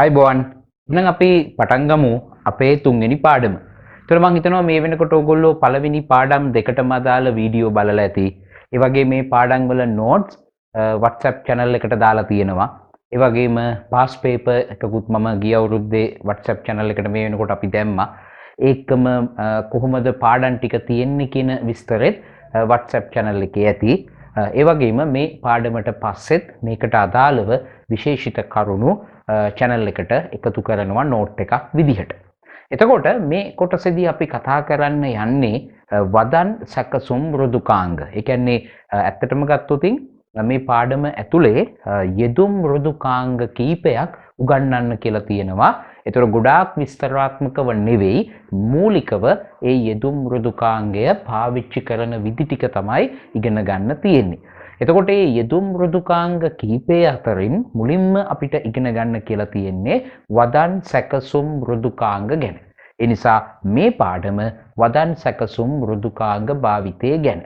අයිබෝවන් එහෙනම් අපි පටන් ගමු අපේ තුන්වෙනි පාඩම. ඒතර මම හිතනවා මේ වෙනකොට ඕගොල්ලෝ පළවෙනි පාඩම් දෙකටම අදාළ වීඩියෝ බලලා ඇති. ඒ වගේ මේ පාඩම් වල නෝට්ස් WhatsApp channel එකට දාලා තියෙනවා. ඒ වගේම පාස් පේපර් එකකුත් මම ගිය අවුරුද්දේ WhatsApp channel එකට මේ වෙනකොට අපි දැම්මා. ඒකම කොහොමද පාඩම් ටික තියෙන්නේ කියන විස්තරෙත් WhatsApp channel එකේ ඇති. ඒ වගේම මේ පාඩමට පස්සෙත් මේකට අදාළව විශේෂිත කරුණු channel එකට එකතු කරනවා නෝට් එකක් විදිහට. එතකොට මේ කොටසේදී අපි කතා කරන්න යන්නේ වදන් සැකසුම් මෘදුකාංග. ඒ කියන්නේ ඇත්තටම ගත්තොත් මේ පාඩම ඇතුලේ යෙදුම් මෘදුකාංග කීපයක් උගන්වන්න කියලා තියෙනවා. ඒතර ගොඩාක් විස්තරාත්මකව නෙවෙයි මූලිකව ඒ යෙදුම් මෘදුකාංගය පාවිච්චි කරන විදි ටික තමයි ඉගෙන ගන්න තියෙන්නේ. එතකොට මේ යෙදුම් මෘදුකාංග කීපය අතරින් මුලින්ම අපිට ඉගෙන ගන්න කියලා තියෙන්නේ වදන් සැකසුම් මෘදුකාංග ගැන. ඒ නිසා මේ පාඩම වදන් සැකසුම් මෘදුකාංග භාවිතය ගැන.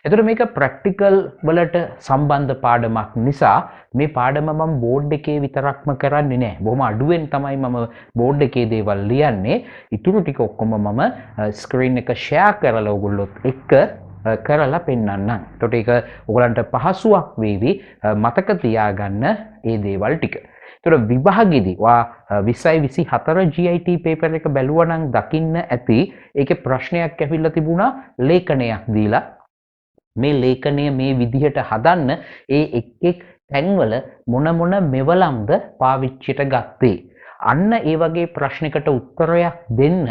එතකොට මේක ප්‍රැක්ටිකල් වලට සම්බන්ධ පාඩමක් නිසා මේ පාඩම මම බෝඩ් එකේ විතරක්ම කරන්නේ නැහැ. බොහොම අඩුවෙන් තමයි මම බෝඩ් එකේ දේවල් ලියන්නේ. ඊටු ටික ඔක්කොම මම ස්ක්‍රීන් එක ෂෙයා කරලා ඔයගොල්ලොත් එක්ක කරලා පෙන්නන්නම්. එතකොට ඒක ඔයගලන්ට පහසුවක් වේවි මතක තියාගන්න මේ දේවල් ටික. එතකොට විභාගෙදී වා 20 24 GIT පේපර් එක බැලුවා නම් දකින්න ඇති ඒකේ ප්‍රශ්නයක් ඇවිල්ලා තිබුණා ලේඛනයක් දීලා මේ ලේඛනය මේ විදිහට හදන්න ඒ එක් එක් තැන්වල මොන මොන මෙවලම්ද පාවිච්චියට ගත්තේ. අන්න ඒ වගේ ප්‍රශ්නයකට උත්තරයක් දෙන්න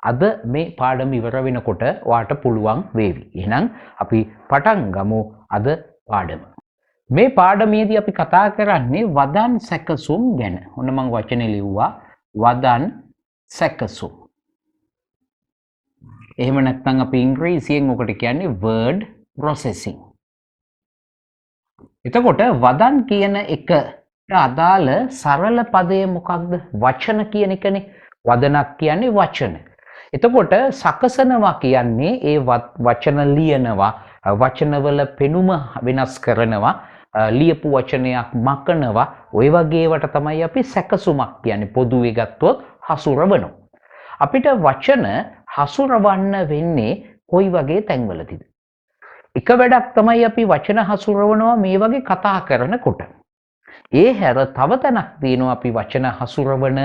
අද මේ පාඩම ඉවර වෙනකොට ඔයාට පුළුවන් වේවි. එහෙනම් අපි පටන් ගමු අද පාඩම. මේ පාඩමේදී අපි කතා කරන්නේ වදන් සැකසුම් ගැන. ඔන්න මම වචනේ ලිව්වා වදන් සැකසුම්. එහෙම නැත්නම් අපි ඉංග්‍රීසියෙන් ඔකට කියන්නේ word processing. එතකොට වදන් කියන එක අදාළ සරල පදය මොකක්ද? වචන කියන එකනේ. වදනක් කියන්නේ වචන. එතකොට සකසනවා කියන්නේ ඒ වචන ලියනවා, වචනවල පෙනුම වෙනස් කරනවා, ලියපු වචනයක් මකනවා, ওই වගේ ඒවට තමයි අපි සැකසුමක් කියන්නේ. පොදුවේ ගත්තොත් හසුරවනවා. අපිට වචන හසුරවන්න වෙන්නේ කොයි වගේ තැන්වලදීද? එක වැඩක් තමයි අපි වචන හසුරවනවා මේ වගේ කතා කරනකොට. ඒ හැර තව තැනක් තියෙනවා අපි වචන හසුරවන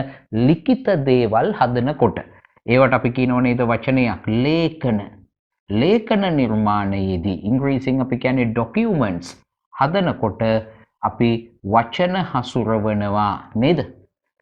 ලිඛිත දේවල් හදනකොට. ඒවට අපි කියනවා නේද වචනයක් ලේඛන. ලේඛන නිර්මාණයේදී ඉංග්‍රීසියෙන් අපි කියන්නේ documents හදනකොට අපි වචන හසුරවනවා නේද?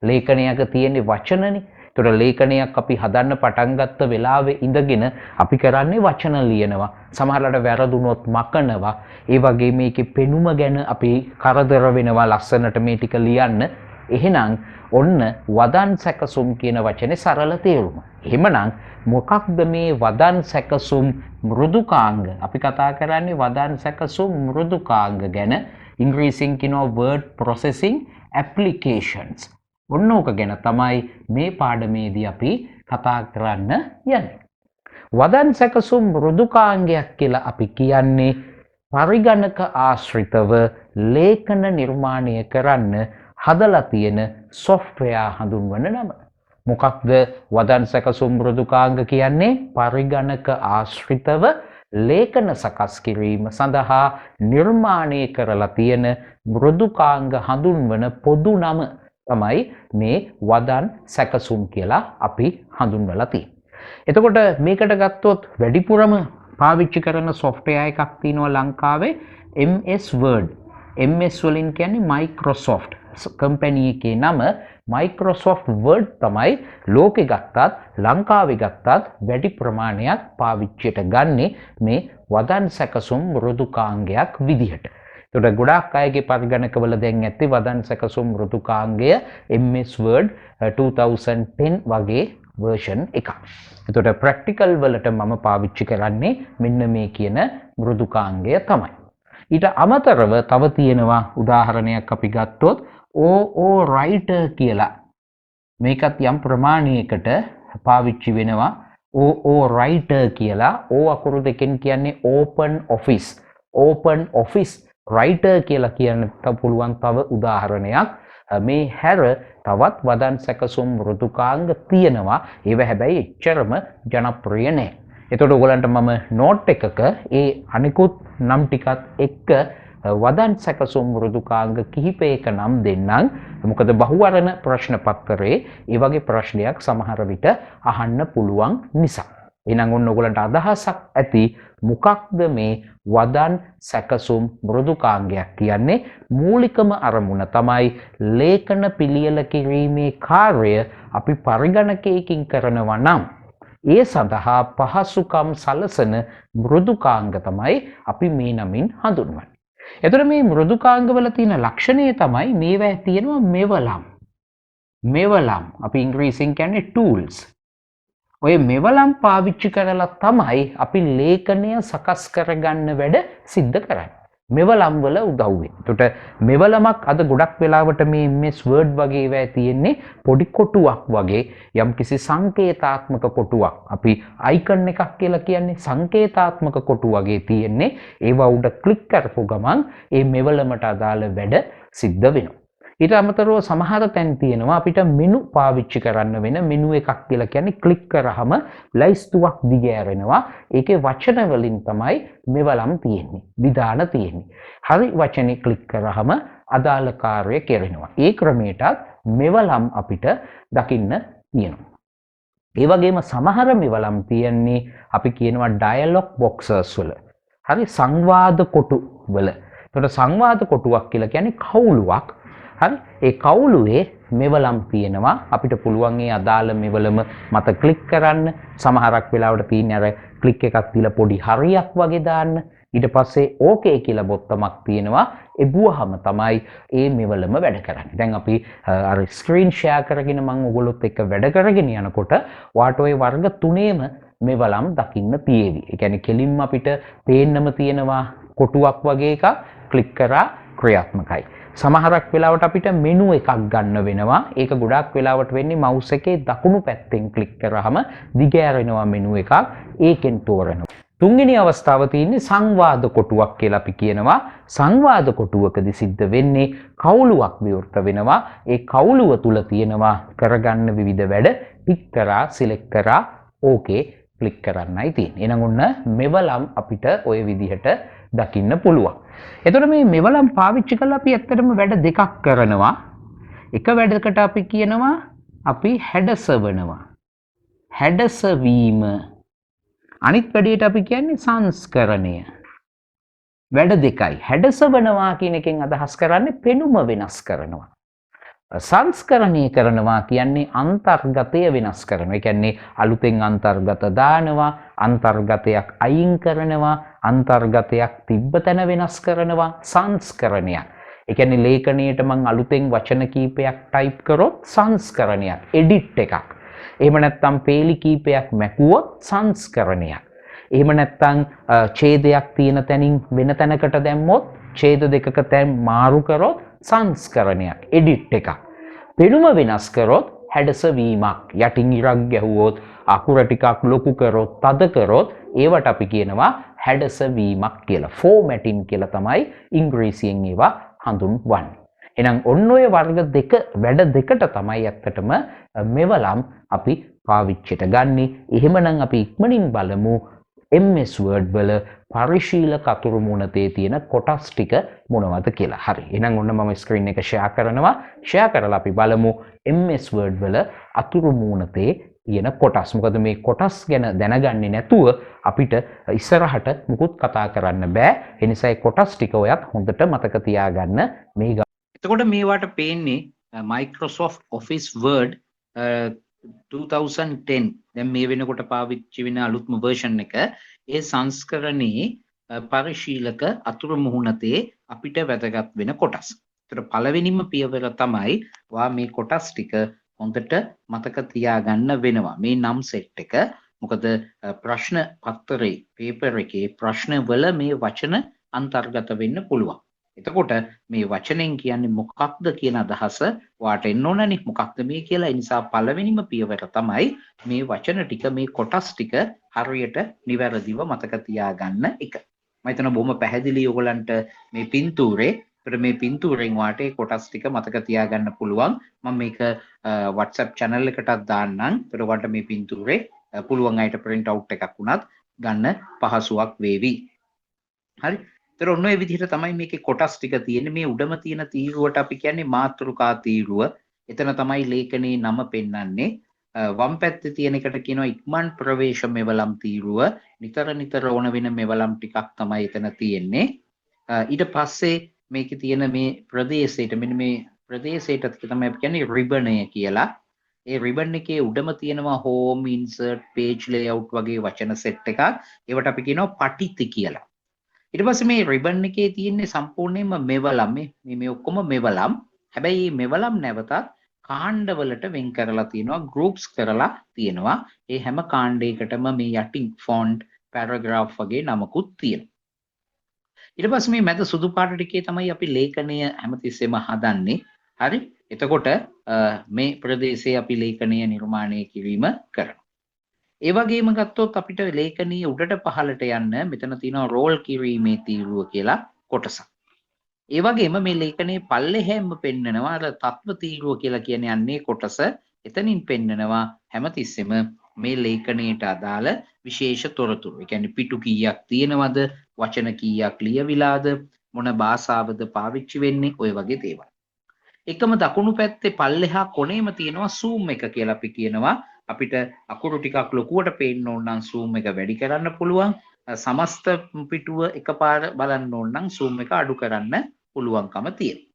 ලේඛනයක තියෙන වචනනේ. ඒතර ලේඛනයක් අපි හදන්න පටන් ගත්ත වෙලාවේ ඉඳගෙන අපි කරන්නේ වචන ලියනවා. සමහරවිට වැරදුනොත් මකනවා. ඒ වගේ මේකේ පෙනුම ගැන අපි කරදර වෙනවා ලස්සනට මේ ටික ලියන්න. එහෙනම් ඔන්න වදන් සැකසුම් කියන වචනේ සරල තේරුම. එහෙමනම් මොකක්ද මේ වදන් සැකසුම් මෘදුකාංග? අපි කතා කරන්නේ වදන් සැකසුම් මෘදුකාංග ගැන. ඉංග්‍රීසියෙන් කියනවා word processing applications. ඔන්න ඕක ගැන තමයි මේ පාඩමේදී අපි කතා කරන්න යන්නේ. වදන් සැකසුම් මෘදුකාංගයක් කියලා අපි කියන්නේ පරිගණක ආශ්‍රිතව ලේඛන නිර්මාණය කරන්න හදලා තියෙන software හඳුන්වන නම. මොකක්ද වදන් සැකසුම් මෘදුකාංග කියන්නේ? පරිගණක ආශ්‍රිතව ලේඛන සකස් කිරීම සඳහා නිර්මාණය කරලා තියෙන මෘදුකාංග හඳුන්වන පොදු නම තමයි මේ වදන් සැකසුම් කියලා අපි හඳුන්වලා තියෙන්නේ. එතකොට මේකට ගත්තොත් වැඩිපුරම පාවිච්චි කරන software එකක් තියෙනවා ලංකාවේ MS Word. MS වලින් කියන්නේ Microsoft company එකේ නම Microsoft Word තමයි ලෝකෙ ගත්තත් ලංකාවේ ගත්තත් වැඩි ප්‍රමාණයක් පාවිච්චියට ගන්නේ මේ වදන් සැකසුම් මෘදුකාංගයක් විදිහට. එතකොට ගොඩාක් අයගේ පරිගණකවල දැන් ඇත්තේ වදන් සැකසුම් මෘදුකාංගය MS Word 2010 වගේ version එකක්. එතකොට ප්‍රැක්ටිකල් වලට මම පාවිච්චි කරන්නේ මෙන්න මේ කියන මෘදුකාංගය තමයි. ඊට අමතරව තව තියෙනවා උදාහරණයක් අපි ගත්තොත් OO writer කියලා. මේකත් යම් ප්‍රමාණයකට පාවිච්චි වෙනවා. OO writer කියලා O අකුරු දෙකෙන් කියන්නේ open office. open office writer කියලා කියන්න පුළුවන් තව උදාහරණයක් මේ හැර තවත් වදන් සැකසුම් මෘදුකාංග තියෙනවා. ඒවා හැබැයි එච්චරම ජනප්‍රිය නෑ. එතකොට ඔයගලන්ට මම නෝට් එකක ඒ අනිකුත් නම් ටිකත් එක්ක වදන් සැකසුම් මෘදුකාංග කිහිපයක නම් දෙන්නම්. මොකද බහුවර්ණ ප්‍රශ්න පත්‍රයේ ඒ වගේ ප්‍රශ්නයක් සමහර විට අහන්න පුළුවන් නිසා. එහෙනම් ඔන්න ඔයගලන්ට අදහසක් ඇති මොකක්ද මේ වදන් සැකසුම් මෘදුකාංගයක් කියන්නේ? මූලිකම අරමුණ තමයි ලේඛන පිළියෙල කිරීමේ කාර්යය අපි පරිගණකයකින් කරනවා නම් ඒ සඳහා පහසුකම් සලසන මෘදුකාංග තමයි අපි මේ නමින් හඳුන්වන්නේ. එතකොට මේ මෘදුකාංගවල තියෙන ලක්ෂණය තමයි මේවා තියෙනවා මෙවලම්. මෙවලම් අපි ඉංග්‍රීසියෙන් කියන්නේ tools. ඔය මෙවලම් පාවිච්චි කරලා තමයි අපි ලේඛනය සකස් කරගන්න වැඩ සිද්ධ කරන්නේ. මෙවලම් වල උදව්වෙන්. එතකොට මෙවලමක් අද ගොඩක් වෙලාවට මේ MS Word වගේ ඒවා තියෙන්නේ පොඩි කොටුවක් වගේ යම්කිසි සංකේතාත්මක කොටුවක්. අපි icon එකක් කියලා කියන්නේ සංකේතාත්මක කොටු වගේ තියෙන්නේ. ඒවා උඩ ක්ලික් කරපු ගමන් ඒ මෙවලමට අදාළ වැඩ සිද්ධ වෙනවා. ඊට අමතරව සමහර තැන් තියෙනවා අපිට මෙනු පාවිච්චි කරන්න වෙන මෙනු එකක් කියලා කියන්නේ ක්ලික් කරාම ලයිස්තුවක් දිගෑරෙනවා. ඒකේ වචන වලින් තමයි මෙවලම් තියෙන්නේ. විධාන තියෙන්නේ. හරි වචනේ ක්ලික් කරාම අදාළ කාර්යය කෙරෙනවා. ඒ ක්‍රමයටත් මෙවලම් අපිට දකින්න තියෙනවා. ඒ වගේම සමහර මෙවලම් තියෙන්නේ අපි කියනවා ඩයලොග් බොක්සස් වල. හරි සංවාද කොටු වල. එතකොට සංවාද කොටුවක් කියලා කියන්නේ කවුලුවක්. හරි ඒ කවුලුවේ මෙවලම් තියෙනවා. අපිට පුළුවන් ඒ අදාළ මෙවලම මත ක්ලික් කරන්න. සමහරක් වෙලාවට තියෙන අර ක්ලික් එකක් දීලා පොඩි හරියක් වගේ දාන්න. ඊට පස්සේ ඕකේ කියලා බොත්තමක් තියෙනවා. එබුවහම තමයි ඒ මෙවලම වැඩ කරන්නේ. දැන් අපි අර ස්ක්‍රීන් ෂෙයා කරගෙන මම ඔයගොල්ලොත් එක්ක වැඩ කරගෙන යනකොට වාට ඔය වර්ග තුනේම මෙවලම් දකින්න තියෙවි. ඒ කියන්නේ කෙලින්ම අපිට පේන්නම තියෙනවා කොටුවක් වගේ එකක් ක්ලික් කරා ක්‍රියාත්මකයි. සමහරක් වෙලාවට අපිට මෙනු එකක් ගන්න වෙනවා. ඒක ගොඩක් වෙලාවට වෙන්නේ මවුස් එකේ දකුණු පැත්තෙන් ක්ලික් කරාම දිගෑරෙනවා මෙනු එකක්. ඒකෙන් තෝරනවා. තුන්වෙනි අවස්ථාව තියෙන්නේ සංවාද කොටුවක් කියලා අපි කියනවා. සංවාද කොටුවකදී සිද්ධ වෙන්නේ කවුලුවක් විවෘත වෙනවා. ඒ කවුලුව තුල තියෙනවා කරගන්න විවිධ වැඩ ටික් කරා සිලෙක්ට් කරා ඕකේ ක්ලික් කරන්නයි තියෙන්නේ. එහෙනම් ඔන්න මෙවලම් අපිට ওই විදිහට දකින්න පුළුවන්. එතකොට මේ මෙවලම් පාවිච්චි කරලා අපි ඇත්තටම වැඩ දෙකක් කරනවා. එක වැඩකට අපි කියනවා අපි හැඩසවනවා. හැඩසවීම. අනිත් වැඩේට අපි කියන්නේ සංස්කරණය. වැඩ දෙකයි. හැඩසවනවා කියන එකෙන් අදහස් කරන්නේ පෙනුම වෙනස් කරනවා. සංස්කරණය කරනවා කියන්නේ අන්තර්ගතය වෙනස් කරනවා. ඒ කියන්නේ අලුතෙන් අන්තර්ගත දානවා, අන්තර්ගතයක් අයින් කරනවා, අන්තර්ගතයක් තිබ්බ තැන වෙනස් කරනවා. සංස්කරණයක්. ඒ කියන්නේ ලේඛනයට මම අලුතෙන් වචන කීපයක් ටයිප් කරොත් සංස්කරණයක්, එඩිට් එකක්. එහෙම නැත්නම් පේලි කීපයක් මැකුවොත් සංස්කරණයක්. එහෙම නැත්නම් ඡේදයක් තියෙන තැනින් වෙන තැනකට දැම්මොත් ඡේද දෙකක තැන් මාරු කරොත් සංස්කරණයක්, එඩිට් එකක්. පෙනුම වෙනස් කරොත් හැඩසවීමක්. යටින් ඉරක් ගැහුවොත්, අකුර ටිකක් ලොකු කරොත්, තද කරොත් ඒවට අපි කියනවා හැඩසවීමක් කියලා. ෆෝමැටින් කියලා තමයි ඉංග්‍රීසියෙන් ඒවා හඳුන්වන්නේ. එහෙනම් ඔන්න ඔය වර්ග දෙක වැඩ දෙකට තමයි ඇත්තටම මෙවලම් අපි පාවිච්චියට ගන්නෙ. එහෙමනම් අපි ඉක්මනින් බලමු MS Word වල පරිශීලක අතුරු මුණතේ තියෙන කොටස් ටික මොනවද කියලා. හරි. එහෙනම් ඔන්න මම ස්ක්‍රීන් එක ෂෙයා කරනවා. ෂෙයා කරලා අපි බලමු MS Word වල අතුරු මුණතේ තියෙන කොටස්. මොකද මේ කොටස් ගැන දැනගන්නේ නැතුව අපිට ඉස්සරහට මුකුත් කතා කරන්න බෑ. ඒ නිසා මේ කොටස් ටික ඔයත් හොඳට මතක තියාගන්න මේ. එතකොට මේවට පේන්නේ Microsoft Office Word 2010 දැන් මේ වෙනකොට පාවිච්චි වෙන අලුත්ම version එක. ඒ සංස්කරණයේ පරිශීලක අතුරු මුහුණතේ අපිට වැදගත් වෙන කොටස්. ඒතර පළවෙනිම පියවර තමයි වා මේ කොටස් ටික හොඳට මතක තියාගන්න වෙනවා. මේ නම් සෙට් එක. මොකද ප්‍රශ්න පත්‍රයේ පේපර් එකේ ප්‍රශ්න වල මේ වචන අන්තර්ගත වෙන්න පුළුවන්. එතකොට මේ වචනෙන් කියන්නේ මොකක්ද කියන අදහස වාට එන්න ඕනනේ. මොකක්ද මේ කියලා. ඒ නිසා පළවෙනිම පියවර තමයි මේ වචන ටික, මේ කොටස් ටික හරියට නිවැරදිව මතක තියාගන්න එක. මම හිතනවා බොහොම පැහැදිලි ඔයගලන්ට මේ පින්තූරේ ඒතර මේ පින්තූරෙන් වාට ඒ කොටස් ටික මතක තියාගන්න පුළුවන්. මම මේක WhatsApp channel එකටත් දාන්නම්. ඒතර ඔයාලට මේ පින්තූරේ පුළුවන් අයට print out එකක් වුණත් ගන්න පහසුවක් වේවි. හරි. ඒතර ඔන්න ඔය විදිහට තමයි මේකේ කොටස් ටික තියෙන්නේ. මේ උඩම තියෙන තීරුවට අපි කියන්නේ මාතෘකා තීරුව. එතන තමයි ලේඛනයේ නම පෙන්වන්නේ. වම් පැත්තේ තියෙන එකට කියනවා ඉක්මන් ප්‍රවේශ මෙවලම් තීරුව. නිතර නිතර ඕන වෙන මෙවලම් ටිකක් තමයි එතන තියෙන්නේ. ඊට පස්සේ මේකේ තියෙන මේ ප්‍රදේශයට මෙන්න මේ ප්‍රදේශයට තමයි අපි කියන්නේ රිබනය කියලා. ඒ රිබන් එකේ උඩම තියෙනවා home, insert, page layout වගේ වචන සෙට් එකක්. ඒවට අපි කියනවා පටිති කියලා. ඊට පස්සේ මේ රිබන් එකේ තියෙන්නේ සම්පූර්ණයෙන්ම මෙවලම් මේ ඔක්කොම මෙවලම්. හැබැයි මේ මෙවලම් නැවතත් කාණ්ඩවලට වෙන් කරලා තියෙනවා, groups කරලා තියෙනවා. ඒ හැම කාණ්ඩයකටම මේ යටින් font, paragraph වගේ නමකුත් තියෙනවා. ඊට පස්සේ මේ මැද සුදු පාට ටිකේ තමයි අපි ලේඛනය හැමතිස්සෙම හදන්නේ. හරි. එතකොට මේ ප්‍රදේශයේ අපි ලේඛනය නිර්මාණය කිරීම කරනවා. ඒ වගේම ගත්තොත් අපිට ලේඛනීය උඩට පහළට යන්න මෙතන තියෙනවා රෝල් කිරීමේ තීරුව කියලා කොටසක්. ඒ වගේම මේ ලේඛනයේ පල්ලෙහැම පෙන්නනවා අර තත්ත්ව තීරුව කියලා කියන්නේ යන්නේ කොටස. එතනින් පෙන්නනවා හැමතිස්සෙම මේ ලේඛනයට අදාළ විශේෂ තොරතුරු. ඒ කියන්නේ පිටු කීයක් තියෙනවද, වචන කීයක් ලියවිලාද, මොන භාෂාවද පාවිච්චි වෙන්නේ, ඔය වගේ දේවල්. එකම දකුණු පැත්තේ පල්ලෙහා කොනේම තියෙනවා zoom එක කියලා අපි කියනවා. අපිට අකුරු ටිකක් ලොකුවට පේන්න ඕන නම් zoom එක වැඩි කරන්න පුළුවන්. සමස්ත පිටුව එකපාර බලන්න ඕන නම් zoom එක අඩු කරන්න පුළුවන්කම තියෙනවා.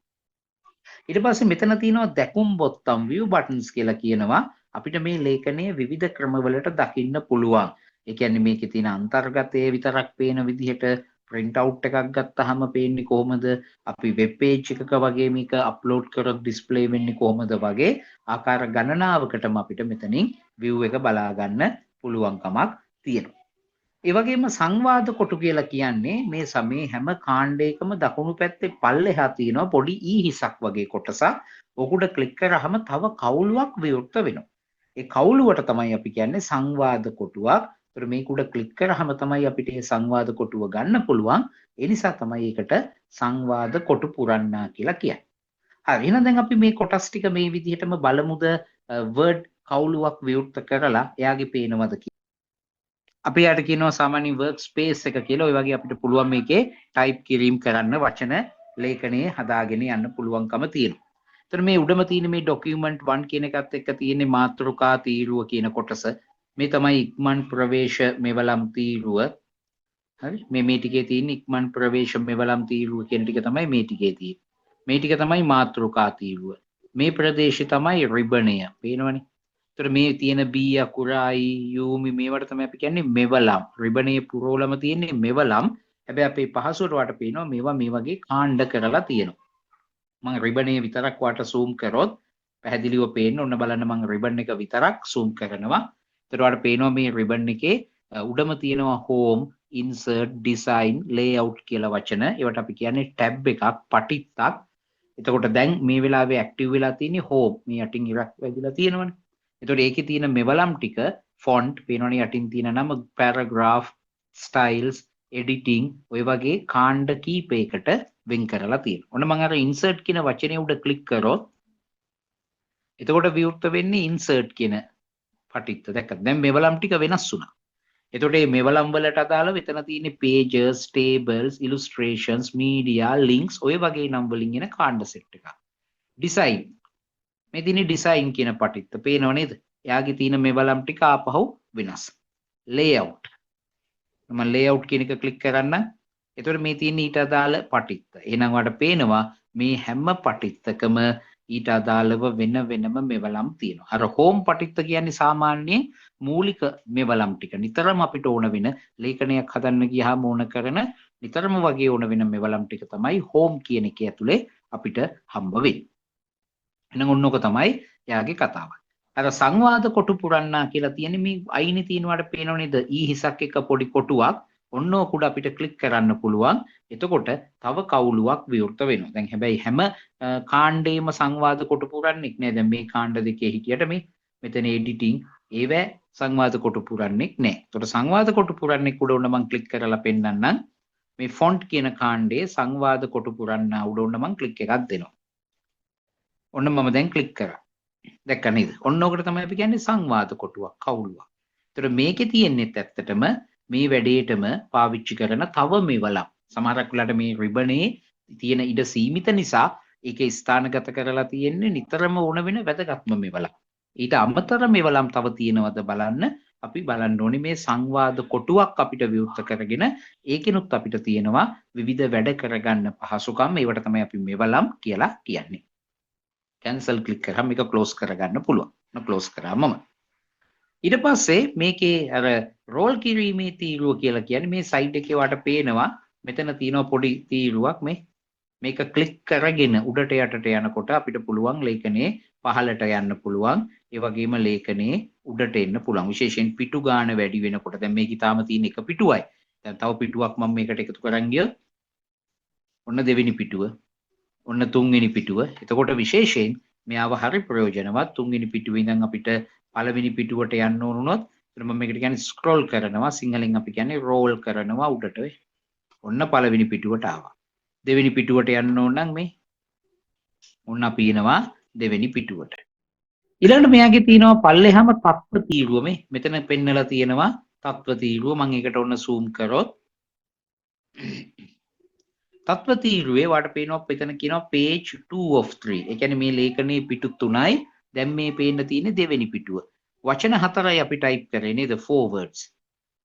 ඊට පස්සේ මෙතන තියෙනවා දැකුම් බොත්තම් view buttons කියලා කියනවා. අපිට මේ ලේඛනයේ විවිධ ක්‍රමවලට දකින්න පුළුවන්. ඒ කියන්නේ මේකේ තියෙන අන්තර්ගතයේ විතරක් පේන විදිහට print out එකක් ගත්තාම පේන්නේ කොහොමද? අපි web page එකක වගේ මේක upload කරොත් display වෙන්නේ කොහොමද වගේ ආකාර ගණනාවකටම අපිට මෙතනින් view එක බලා ගන්න පුළුවන්කමක් තියෙනවා. ඒ වගේම සංවාද කොටු කියලා කියන්නේ මේ සමේ හැම කාණ්ඩයකම දකුණු පැත්තේ පල්ලෙහා තියෙනවා පොඩි ඊහිසක් වගේ කොටසක්. ඔකුඩ ක්ලික් කරාම තව කවුළුවක් විවෘත වෙනවා. ඒ කවුළුවට තමයි අපි කියන්නේ සංවාද කොටුවක්. ඒතර මේක උඩ ක්ලික් කරාම තමයි අපිට මේ සංවාද කොටුව ගන්න පුළුවන්. ඒ නිසා තමයි ඒකට සංවාද කොටු පුරන්නා කියලා කියන්නේ. හරි. එහෙනම් දැන් අපි මේ කොටස් ටික මේ විදිහටම බලමුද වර්ඩ් කවුළුවක් විවෘත කරලා එයාගේ පේනවද කියලා. අපි යාට කියනවා සාමාන්‍ය වර්ක් ස්පේස් එක කියලා. ඔය වගේ අපිට පුළුවන් මේකේ ටයිප් කිරීම කරන්න වචන ලේඛනයේ හදාගෙන යන්න පුළුවන්කම තියෙනවා. එතන මේ උඩම තියෙන මේ document 1 කියන එකත් එක්ක තියෙන මාතෘකා තීරුව කියන කොටස. මේ තමයි ඉක්මන් ප්‍රවේශ මෙවලම් තීරුව. හරි. මේ ටිකේ තියෙන ඉක්මන් ප්‍රවේශ මෙවලම් තීරුව කියන ටික තමයි මේ ටිකේ තියෙන්නේ. මේ ටික තමයි මාතෘකා තීරුව. මේ ප්‍රදේශය තමයි රිබණය. පේනවනේ. ඒතර මේ තියෙන B අකුරයි U මේවට තමයි අපි කියන්නේ මෙවලම්. රිබණයේ පුරවලම තියෙන්නේ මෙවලම්. හැබැයි අපේ පහසුවට වට පේනවා මේවා මේ වගේ කාණ්ඩ කරලා තියෙනවා. මම රිබණයේ විතරක් වට zoom කරොත් පැහැදිලිව පේන්න. ඔන්න බලන්න මම රිබන් එක විතරක් zoom කරනවා. ඒතර වට පේනවා මේ රිබන් එකේ උඩම තියෙනවා home, insert, design, layout කියලා වචන. ඒවට අපි කියන්නේ tab එකක්, පටිත්තක්. එතකොට දැන් මේ වෙලාවේ active වෙලා තියෙන්නේ home. මේ යටින් ඉරක් වැදිලා තියෙනවනේ. එතකොට ඒකේ තියෙන මෙවලම් ටික font පේනවනේ යටින් තියෙන නම, paragraph, styles, editing ඔය වගේ කාණ්ඩ කීපයකට වෙන් කරලා තියෙනවා. ඔන්න මම අර insert කියන වචනේ උඩ ක්ලික් කරොත් එතකොට විවෘත වෙන්නේ insert කියන පටිත්ත. දැක්කද? දැන් මෙවලම් ටික වෙනස් වුණා. එතකොට මේ මෙවලම් වලට අදාළව එතන තියෙන්නේ pages, tables, illustrations, media, links ඔය වගේ නම් වලින් එන කාණ්ඩ සෙට් එකක්. design මේ තියෙන design කියන පටිත්ත පේනව නේද? එයාගේ තියෙන මෙවලම් ටික ආපහු වෙනස්. layout මම layout කියන එක ක්ලික් කරන්න. එතකොට මේ තියෙන ඊට අදාළ පටිත්ත. එහෙනම් ඔයාලට පේනවා මේ හැම පටිත්තකම ඊට අදාළව වෙන වෙනම මෙවලම් තියෙනවා. අර home පටිත්ත කියන්නේ සාමාන්‍යයෙන් මූලික මෙවලම් ටික. නිතරම අපිට ඕන වෙන ලේඛනයක් හදන්න ගියාම ඕන කරන නිතරම වගේ ඕන වෙන මෙවලම් ටික තමයි home කියන එක ඇතුලේ අපිට හම්බ වෙන්නේ. එහෙනම් ඔන්නෝක තමයි එයාගේ කතාව. අර සංවාද කොටු පුරන්නා කියලා තියෙන්නේ මේ අයිනේ තියෙනවාට පේනව නේද? ඊ හිසක් එක පොඩි කොටුවක්. ඔන්න ඔකුඩ අපිට ක්ලික් කරන්න පුළුවන්. එතකොට තව කවුළුවක් විවෘත වෙනවා. දැන් හැබැයි හැම කාණ්ඩේම සංවාද කොටු පුරන්නේ නැහැ. දැන් මේ කාණ්ඩ දෙකේ හිටියට මේ මෙතන editing ඒව සංවාද කොටු පුරන්නේ නැහැ. එතකොට සංවාද කොටු පුරන්නේ උඩ මම ක්ලික් කරලා පෙන්නන්නම්. මේ ෆොන්ට් කියන කාණ්ඩයේ සංවාද කොටු පුරන්න උඩ මම ක්ලික් එකක් දෙනවා. ඔන්න මම දැන් ක්ලික් කරා. දැක්ක නේද? ඔන්න ඔකට තමයි අපි කියන්නේ සංවාද කොටුවක්, කවුළුවක්. ඒතර මේකේ තියෙන්නේත් ඇත්තටම මේ වැඩේටම පාවිච්චි කරන තව මෙවලම්. සමහරක් වෙලාවට මේ රිබනේ තියෙන ඉඩ සීමිත නිසා ඒකේ ස්ථානගත කරලා තියෙන්නේ නිතරම ඕන වෙන වැදගත්ම මෙවලම්. ඊට අමතර මෙවලම් තව තියෙනවද බලන්න අපි බලන්න ඕනේ මේ සංවාද කොටුවක් අපිට විවෘත කරගෙන ඒකෙනුත් අපිට තියෙනවා විවිධ වැඩ කරගන්න පහසුකම්. ඒවට තමයි අපි මෙවලම් කියලා කියන්නේ. කැන්සල් ක්ලික් කරාම මේක ක්ලෝස් කරගන්න පුළුවන්. ක්ලෝස් කරාම ඊට පස්සේ මේකේ අර රෝල් කිරීමේ තීරුව කියලා කියන්නේ මේ සයිඩ් එකේ වාට පේනවා මෙතන තියෙනවා පොඩි තීරුවක් මේක ක්ලික් කරගෙන උඩට යටට යනකොට අපිට පුළුවන් ලේඛනයේ පහළට යන්න පුළුවන්. ඒ වගේම ලේඛනයේ උඩට එන්න පුළුවන්. විශේෂයෙන් පිටු ගාන වැඩි වෙනකොට දැන් මේක ඊටාම තියෙන එක පිටුවයි. දැන් තව පිටුවක් මම මේකට එකතු කරන් ගියොත් ඔන්න දෙවෙනි පිටුව, ඔන්න තුන්වෙනි පිටුව. එතකොට විශේෂයෙන් මෙයාව හරි ප්‍රයෝජනවත්. තුන්වෙනි පිටුවේ ඉඳන් අපිට පළවෙනි පිටුවට යන්න ඕන වුණොත් මම මේකට කියන්නේ ස්ක්‍රෝල් කරනවා. සිංහලෙන් අපි කියන්නේ රෝල් කරනවා උඩට. ඔන්න පළවෙනි පිටුවට ආවා. දෙවෙනි පිටුවට යන්න ඕන නම් මේ ඔන්න අපි එනවා දෙවෙනි පිටුවට. ඊළඟට මෙයාගේ තියෙනවා පල්ලෙහාම තත්ත්ව තීරුව. මෙතන පෙන්නලා තියෙනවා තත්ත්ව තීරුව. මම ඒකට ඔන්න zoom කරොත් තත්ත්ව තීරුවේ වාට පේනවා මෙතන කියනවා page 2 of 3. ඒ කියන්නේ මේ ලේඛනයේ පිටු 3යි. දැන් මේ පේන්න තියෙන්නේ දෙවෙනි පිටුව. වචන 4යි අපි ටයිප් කරේ නේද? 4 words.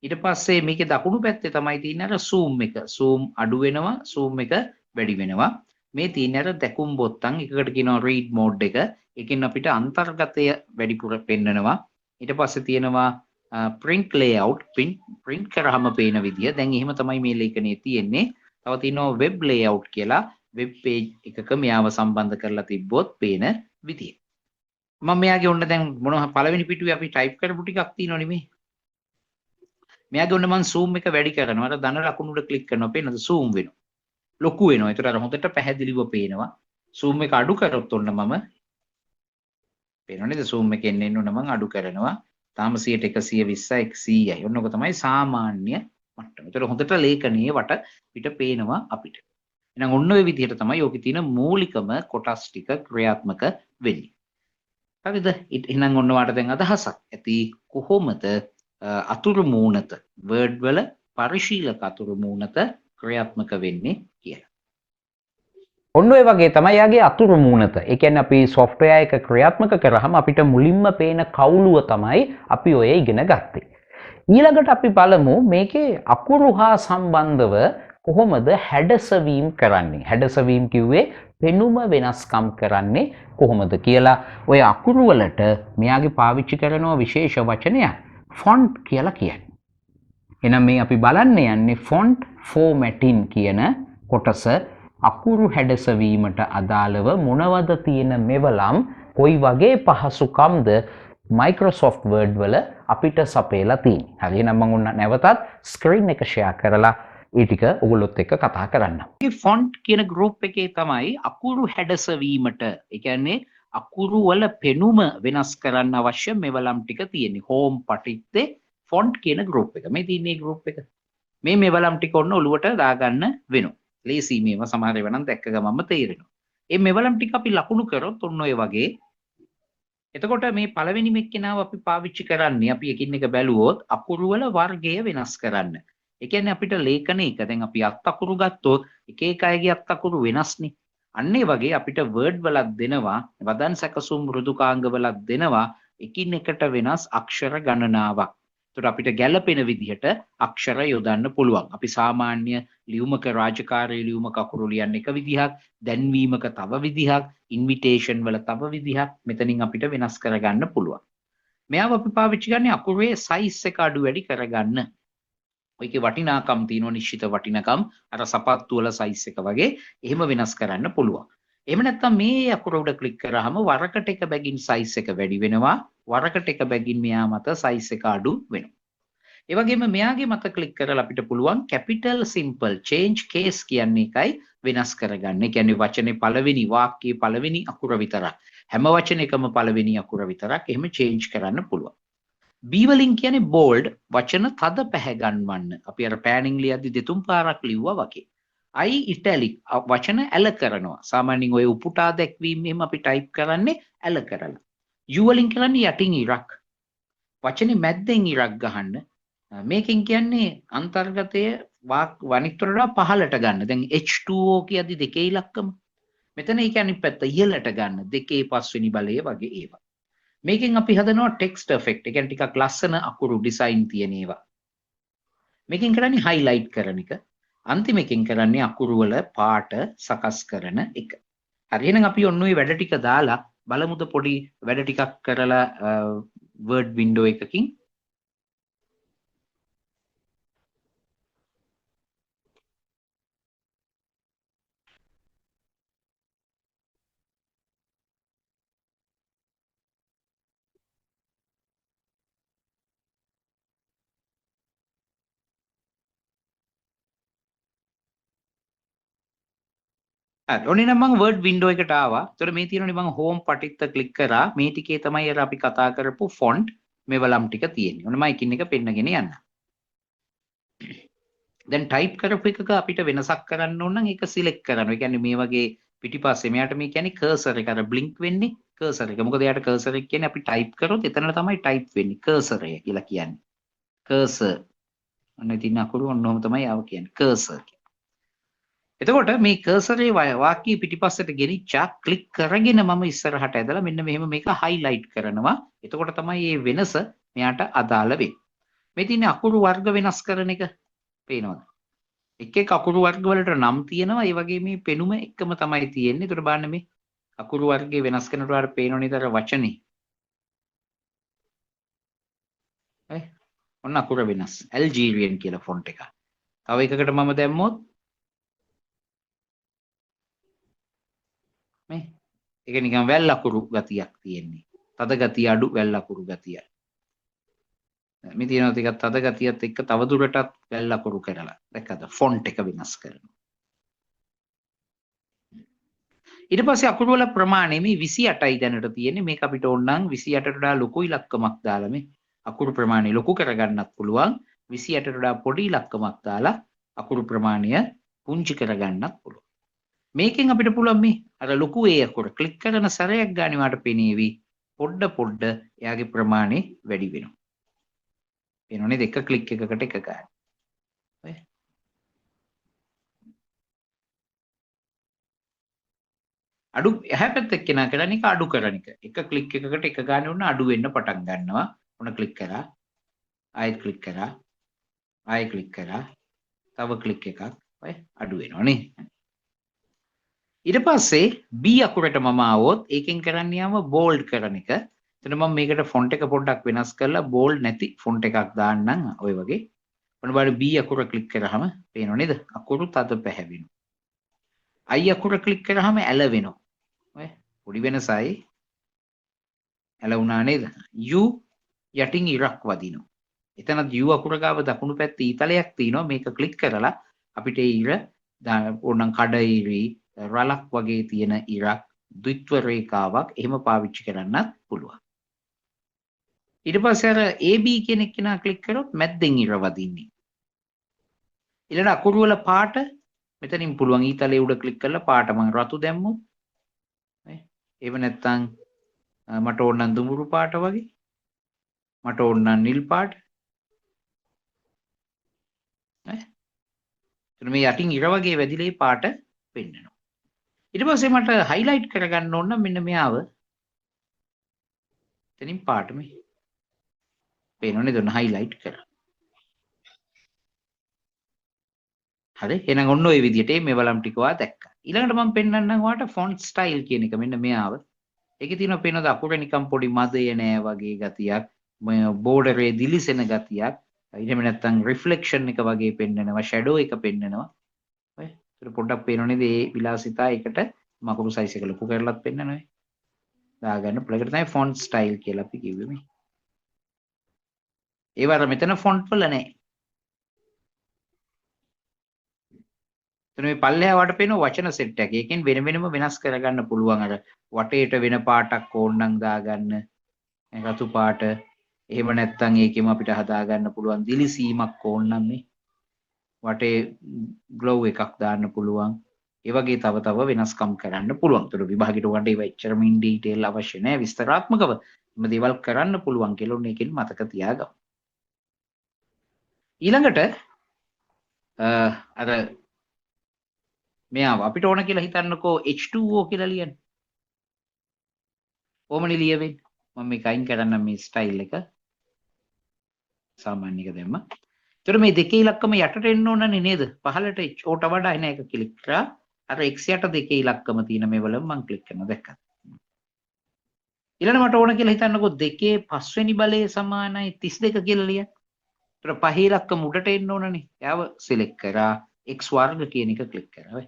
ඊට පස්සේ මේකේ දකුණු පැත්තේ තමයි තියෙන්නේ අර zoom එක. zoom අඩු වෙනවා, zoom එක වැඩි වෙනවා. මේ තියෙන්නේ අර දැකුම් බොත්තම්. එකකට කියනවා read mode එක. ඒකෙන් අපිට අන්තර්ගතය වැඩිපුර පෙන්නනවා. ඊට පස්සේ තියෙනවා print layout. print කරාම පේන විදිය. දැන් එහෙම තමයි මේ ලේඛනයේ තියෙන්නේ. තව තියෙනවා web layout කියලා. web page එකක මෙයාව සම්බන්ධ කරලා තිබ්බොත් පේන විදිය. මම මෙයාගේ ඔන්න දැන් මොනවා පළවෙනි පිටුවේ අපි ටයිප් කරපු ටිකක් තියෙනවනේ මේ. මෙයාගේ ඔන්න මම zoom එක වැඩි කරනවා. අර ධන ලකුණු උඩ ක්ලික් කරනවා. පේනද zoom වෙනවා. ලොකු වෙනවා. ඒතර අර හොඳට පැහැදිලිව පේනවා. zoom එක අඩු කරොත් ඔන්න මම පේනව නේද? zoom එකෙන් එන්න ඕන මම අඩු කරනවා. තාම 100ට 120යි 100යි. ඔන්න ඔක තමයි සාමාන්‍ය මට්ටම. ඒතර හොඳට ලේඛනයේ වට පිට පේනවා අපිට. එහෙනම් ඔන්න ඔය විදිහට තමයි ඔකේ තියෙන මූලිකම කොටස් ටික ක්‍රියාත්මක වෙන්නේ. හරිද? එහෙනම් ඔන්න වාට දැන් අදහසක් ඇති කොහොමද අතුරු මූණත වර්ඩ් වල පරිශීලක අතුරු මූණත ක්‍රියාත්මක වෙන්නේ කියලා. ඔන්න ඔය වගේ තමයි යාගේ අතුරු මූණත. ඒ කියන්නේ අපි software එක ක්‍රියාත්මක කරාම අපිට මුලින්ම පේන කවුළුව තමයි අපි ඔය ඉගෙන ගත්තේ. ඊළඟට අපි බලමු මේකේ අකුරු හා සම්බන්ධව කොහොමද හැඩසවීම් කරන්නේ. හැඩසවීම් කිව්වේ පෙනුම වෙනස්කම් කරන්නේ කොහොමද කියලා. ඔය අකුරු වලට මෙයාගේ පාවිච්චි කරන විශේෂ වචනයක් ෆොන්ට් කියලා කියන්නේ. එහෙනම් මේ අපි බලන්න යන්නේ ෆොන්ට් ෆෝමැටින් කියන කොටස. අකුරු හැඩසවීමට අදාළව මොනවද තියෙන මෙවලම් කොයි වගේ පහසුකම්ද Microsoft Word වල අපිට සපයලා තියෙන්නේ. හරි එහෙනම් මම උන්න නැවතත් ස්ක්‍රීන් එක ෂෙයා කරලා ඒ ටික ඔයගොල්ලොත් එක්ක කතා කරන්න. මේ ෆොන්ට් කියන group එකේ තමයි අකුරු හැඩසවීමට, ඒ කියන්නේ අකුරු වල පෙනුම වෙනස් කරන්න අවශ්‍ය මෙවලම් ටික තියෙන්නේ. home පටිත්තේ ෆොන්ට් කියන group එක. මේ තියෙන්නේ group එක. මේ මෙවලම් ටික ඔන්න ඔලුවට දාගන්න වෙනවා. ලේසි මේවා සමහර ඒවා නම් දැක්ක ගමන්ම තේරෙනවා. මේ මෙවලම් ටික අපි ලකුණු කරොත් ඔන්න ඔය වගේ. එතකොට මේ පළවෙනි මෙක්කෙනාව අපි පාවිච්චි කරන්නේ අපි එකින් එක බැලුවොත් අකුරු වල වර්ගය වෙනස් කරන්න. ඒ කියන්නේ අපිට ලේඛනයක දැන් අපි අත් අකුරු ගත්තොත් එක එක අයගේ අත් අකුරු වෙනස්නේ. අන්න ඒ වගේ අපිට වර්ඩ් වලක් දෙනවා, වදන් සැකසුම් මෘදුකාංග වලක් දෙනවා එකින් එකට වෙනස් අක්ෂර ගණනාවක්. ඒතර අපිට ගැළපෙන විදිහට අක්ෂර යොදන්න පුළුවන්. අපි සාමාන්‍ය ලියුමක රාජකාරී ලියුමක අකුරු ලියන්න එක විදිහක්, දැන්වීමක තව විදිහක්, ඉන්විටේෂන් වල තව විදිහක් මෙතනින් අපිට වෙනස් කරගන්න පුළුවන්. මෙයාව අපි පාවිච්චි කරන්නේ අකුරේ සයිස් එක අඩු වැඩි කරගන්න. ඔයකේ වටිනාකම් තියෙනවා, නිශ්චිත වටිනාකම් අර සපත්තු වල සයිස් එක වගේ එහෙම වෙනස් කරන්න පුළුවන්. එහෙම නැත්නම් මේ අකුර උඩ ක්ලික් කරාම වරකට එක බැගින් සයිස් එක වැඩි වෙනවා, වරකට එක බැගින් මෙයා මත සයිස් එක අඩු වෙනවා. ඒ වගේම මෙයාගේ මත ක්ලික් කරලා අපිට පුළුවන් capital simple change case කියන්නේ එකයි වෙනස් කරගන්න. ඒ කියන්නේ වචනේ පළවෙනි වාක්‍යයේ පළවෙනි අකුර විතරක්. හැම වචනයකම පළවෙනි අකුර විතරක් එහෙම change කරන්න පුළුවන්. B වලින් කියන්නේ bold වචන තද පැහැගන්වන්න. අපි අර පෑනින් ලියද්දි දෙතුන් පාරක් ලිව්වා වගේ. I italic වචන ඇල කරනවා. සාමාන්‍යයෙන් ඔය උපුටා දැක්වීම එහෙම අපි ටයිප් කරන්නේ ඇල කරලා. U වලින් කරන්නේ යටින් ඉරක්. වචනේ මැද්දෙන් ඉරක් ගහන්න. මේකෙන් කියන්නේ අන්තර්ගතය වනිත් වලට පහළට ගන්න. දැන් H2O කියද්දි දෙකේ ඉලක්කම. මෙතන ඒ කියන්නේ පැත්ත ඉහළට ගන්න. දෙකේ පස්වෙනි බලය වගේ ඒවා. මේකෙන් අපි හදනවා ටෙක්ස්ට් එෆෙක්ට්. ඒ කියන්නේ ටිකක් ලස්සන අකුරු ඩිසයින් තියෙන ඒවා. මේකෙන් කරන්නේ highlight කරන එක. අන්තිමකින් කරන්නේ අකුරු වල පාට සකස් කරන එක. හරි එහෙනම් අපි ඔන්න ඔය වැඩ ටික දාලා බලමුද පොඩි වැඩ ටිකක් කරලා word window එකකින්. හරි ඔන්න නම් මම word window එකට ආවා. ඒතර මේ තියෙනනේ මම home පටිත්ත ක්ලික් කරා. මේ ටිකේ තමයි අර අපි කතා කරපු font මෙවලම් ටික තියෙන්නේ. ඔන්න මම එකින් එක පෙන්නගෙන යන්න. දැන් ටයිප් කරපු එකක අපිට වෙනසක් කරන්න ඕන නම් ඒක සිලෙක්ට් කරනවා. ඒ කියන්නේ මේ වගේ පිටිපස්සේ මෙයාට මේ කියන්නේ කර්සර් එක අර බ්ලින්ක් වෙන්නේ කර්සර් එක. මොකද එයාට කර්සර් එක කියන්නේ අපි ටයිප් කරොත් එතන තමයි ටයිප් වෙන්නේ. කර්සර් එක කියලා කියන්නේ. කර්සර්. ඔන්න ඉතින් අකුරු ඔන්නෝම තමයි ආව කියන්නේ. කර්සර්. එතකොට මේ කර්සරේ වාක්‍ය පිටිපස්සට ගෙනිච්චා ක්ලික් කරගෙන මම ඉස්සරහට ඇදලා මෙන්න මෙහෙම මේක highlight කරනවා. එතකොට තමයි මේ වෙනස මෙයාට අදාළ වෙන්නේ. මේ තියෙන්නේ අකුරු වර්ග වෙනස් කරන එක. පේනවද? එක එක අකුරු වර්ග වලට නම් තියෙනවා. ඒ වගේ මේ පෙනුම එකම තමයි තියෙන්නේ. ඒකට බලන්න මේ අකුරු වර්ගයේ වෙනස් කරනකොට පේනව නේද අර වචනේ. ඔන්න අකුර වෙනස්. Algerian කියලා ෆොන්ට් එක. තව එකකට මම දැම්මොත් මේ ඒක නිකන් වැල් අකුරු ගතියක් තියෙන්නේ. තද ගතිය අඩු වැල් අකුරු ගතිය. මේ තියෙනවා ටිකක් තද ගතියත් එක්ක තව දුරටත් වැල් අකුරු කරලා. දැක්කද? ෆොන්ට් එක වෙනස් කරනවා. ඊට පස්සේ අකුරු වල ප්‍රමාණය මේ 28යි දැනට තියෙන්නේ. මේක අපිට ඕන නම් 28ට වඩා ලොකු ඉලක්කමක් දාලා මේ අකුරු ප්‍රමාණය ලොකු කරගන්නත් පුළුවන්. 28ට වඩා පොඩි ඉලක්කමක් දාලා අකුරු ප්‍රමාණය පුංචි කරගන්නත් පුළුවන්. මේකෙන් අපිට පුළුවන් මේ අර ලොකු ඒ අකුර ක්ලික් කරන සැරයක් ගානේ වාට පෙනේවි පොඩ එයාගේ ප්‍රමාණය වැඩි වෙනවා. පේනවනේ දෙක ක්ලික් එකකට එක ගන්න. ඔය අඩු එහා පැත්තේ කෙනා කරන්නේ ඒක අඩු කරන එක. එක ක්ලික් එකකට එක ගානේ වුණ අඩු වෙන්න පටන් ගන්නවා. ඔන්න ක්ලික් කරා. ආයෙත් ක්ලික් කරා. ආයෙ ක්ලික් කරා. තව ක්ලික් එකක්. ඔය අඩු වෙනවනේ. ඊට පස්සේ B අකුරට මම ආවොත් ඒකෙන් කරන්නේ යම බෝල්ඩ් කරන එක. එතන මම මේකට ෆොන්ට් එක පොඩ්ඩක් වෙනස් කරලා බෝල්ඩ් නැති ෆොන්ට් එකක් දාන්නම් ඔය වගේ. ඔන්න බලන්න B අකුර ක්ලික් කරාම පේනව නේද? අකුරු තද පැහැවෙනවා. I අකුර ක්ලික් කරාම ඇල වෙනවා. ඔය පොඩි වෙනසයි. ඇල වුණා නේද? U යටින් ඉරක් වදිනවා. එතනත් U අකුර ගාව දකුණු පැත්තේ ඊතලයක් තියෙනවා. මේක ක්ලික් කරලා අපිට ඒ ඉර ඕනනම් කඩ ඉරි රලක් වගේ තියෙන ඉරක් ද්විත්ව රේඛාවක් එහෙම පාවිච්චි කරන්නත් පුළුවන්. ඊට පස්සේ අර AB කියන එක නා ක්ලික් කරොත් මැද්දෙන් ඉර වදින්නේ. ඊළඟ අකුරු වල පාට මෙතනින් පුළුවන් ඊතලයේ උඩ ක්ලික් කරලා පාට මම රතු දැම්මොත් එහෙම නැත්නම් මට ඕන නම් දුඹුරු පාට වගේ මට ඕන නම් නිල් පාට මේ යටින් ඉර වගේ වැදිලේ පාට පෙන්නනවා. ඊට පස්සේ මට highlight කරගන්න ඕන නම් මෙන්න මෙයාව එතනින් පාට මේ පේනවනේ දුන්න highlight කරා. හරි එහෙනම් ඔන්න ඔය විදිහට මේ වලම් ටික ඔයා දැක්කා. ඊළඟට මම පෙන්නන්නම් ඔයාලට font style කියන එක මෙන්න මෙයාව. ඒකේ තියෙනවා පේනවද අකුර නිකන් පොඩි මදය නෑ වගේ ගතියක්. border එකේ දිලිසෙන ගතියක්. එහෙම නැත්නම් reflection එක වගේ පෙන්නනවා shadow එක පෙන්නනවා. ඔය ඒකට පොඩ්ඩක් පේනව නේද මේ විලාසිතා එකට මකුරු size එක ලොකු කරලත් පෙන්නනවා. දාගන්න පුළුවන්. ඒකට තමයි font style කියලා අපි කිව්වේ මේ. ඒ වර මෙතන font වල නෑ. එතන මේ පල්ලෙහා වට පේන වචන සෙට් එක. ඒකෙන් වෙන වෙනම වෙනස් කරගන්න පුළුවන්. අර වටේට වෙන පාටක් ඕන නම් දාගන්න. රතු පාට එහෙම නැත්නම් ඒකෙම අපිට හදා ගන්න පුළුවන් දිලිසීමක් ඕන නම් මේ වටේ ග්ලෝව් එකක් දාන්න පුළුවන්. ඒ වගේ තව තව වෙනස්කම් කරන්න පුළුවන්. ඒතර විභාගෙට වඩා ඒව එච්චරම ඉන් ඩීටේල් අවශ්‍ය නැහැ විස්තරාත්මකව. මේ දේවල් කරන්න පුළුවන් කියලා ඔන්න ඒකෙන් මතක තියාගමු. ඊළඟට අර මෙයාව අපිට ඕන කියලා හිතන්නකෝ H2O කියලා ලියන්න. කොහොමනේ ලියවෙන්නේ? මම මේක අයින් කරන්නම් මේ ස්ටයිල් එක. සාමාන්‍ය එක දැම්ම. ඒතර මේ දෙකේ ඉලක්කම යටට එන්න ඕනනේ නේද? පහළට H ට වඩා එන එක ක්ලික් කරා. අර x යට දෙකේ ඉලක්කම තියෙන මේවල මම ක්ලික් කරනවා දැක්කද? ඊළඟ මට ඕන කියලා හිතන්නකෝ දෙකේ පස්වෙනි බලය සමානයි 32 කියලා ලියන්න. ඒතර පහේ ඉලක්කම උඩට එන්න ඕනනේ. එයාව සිලෙක්ට් කරා x වර්ග කියන එක ක්ලික් කරා.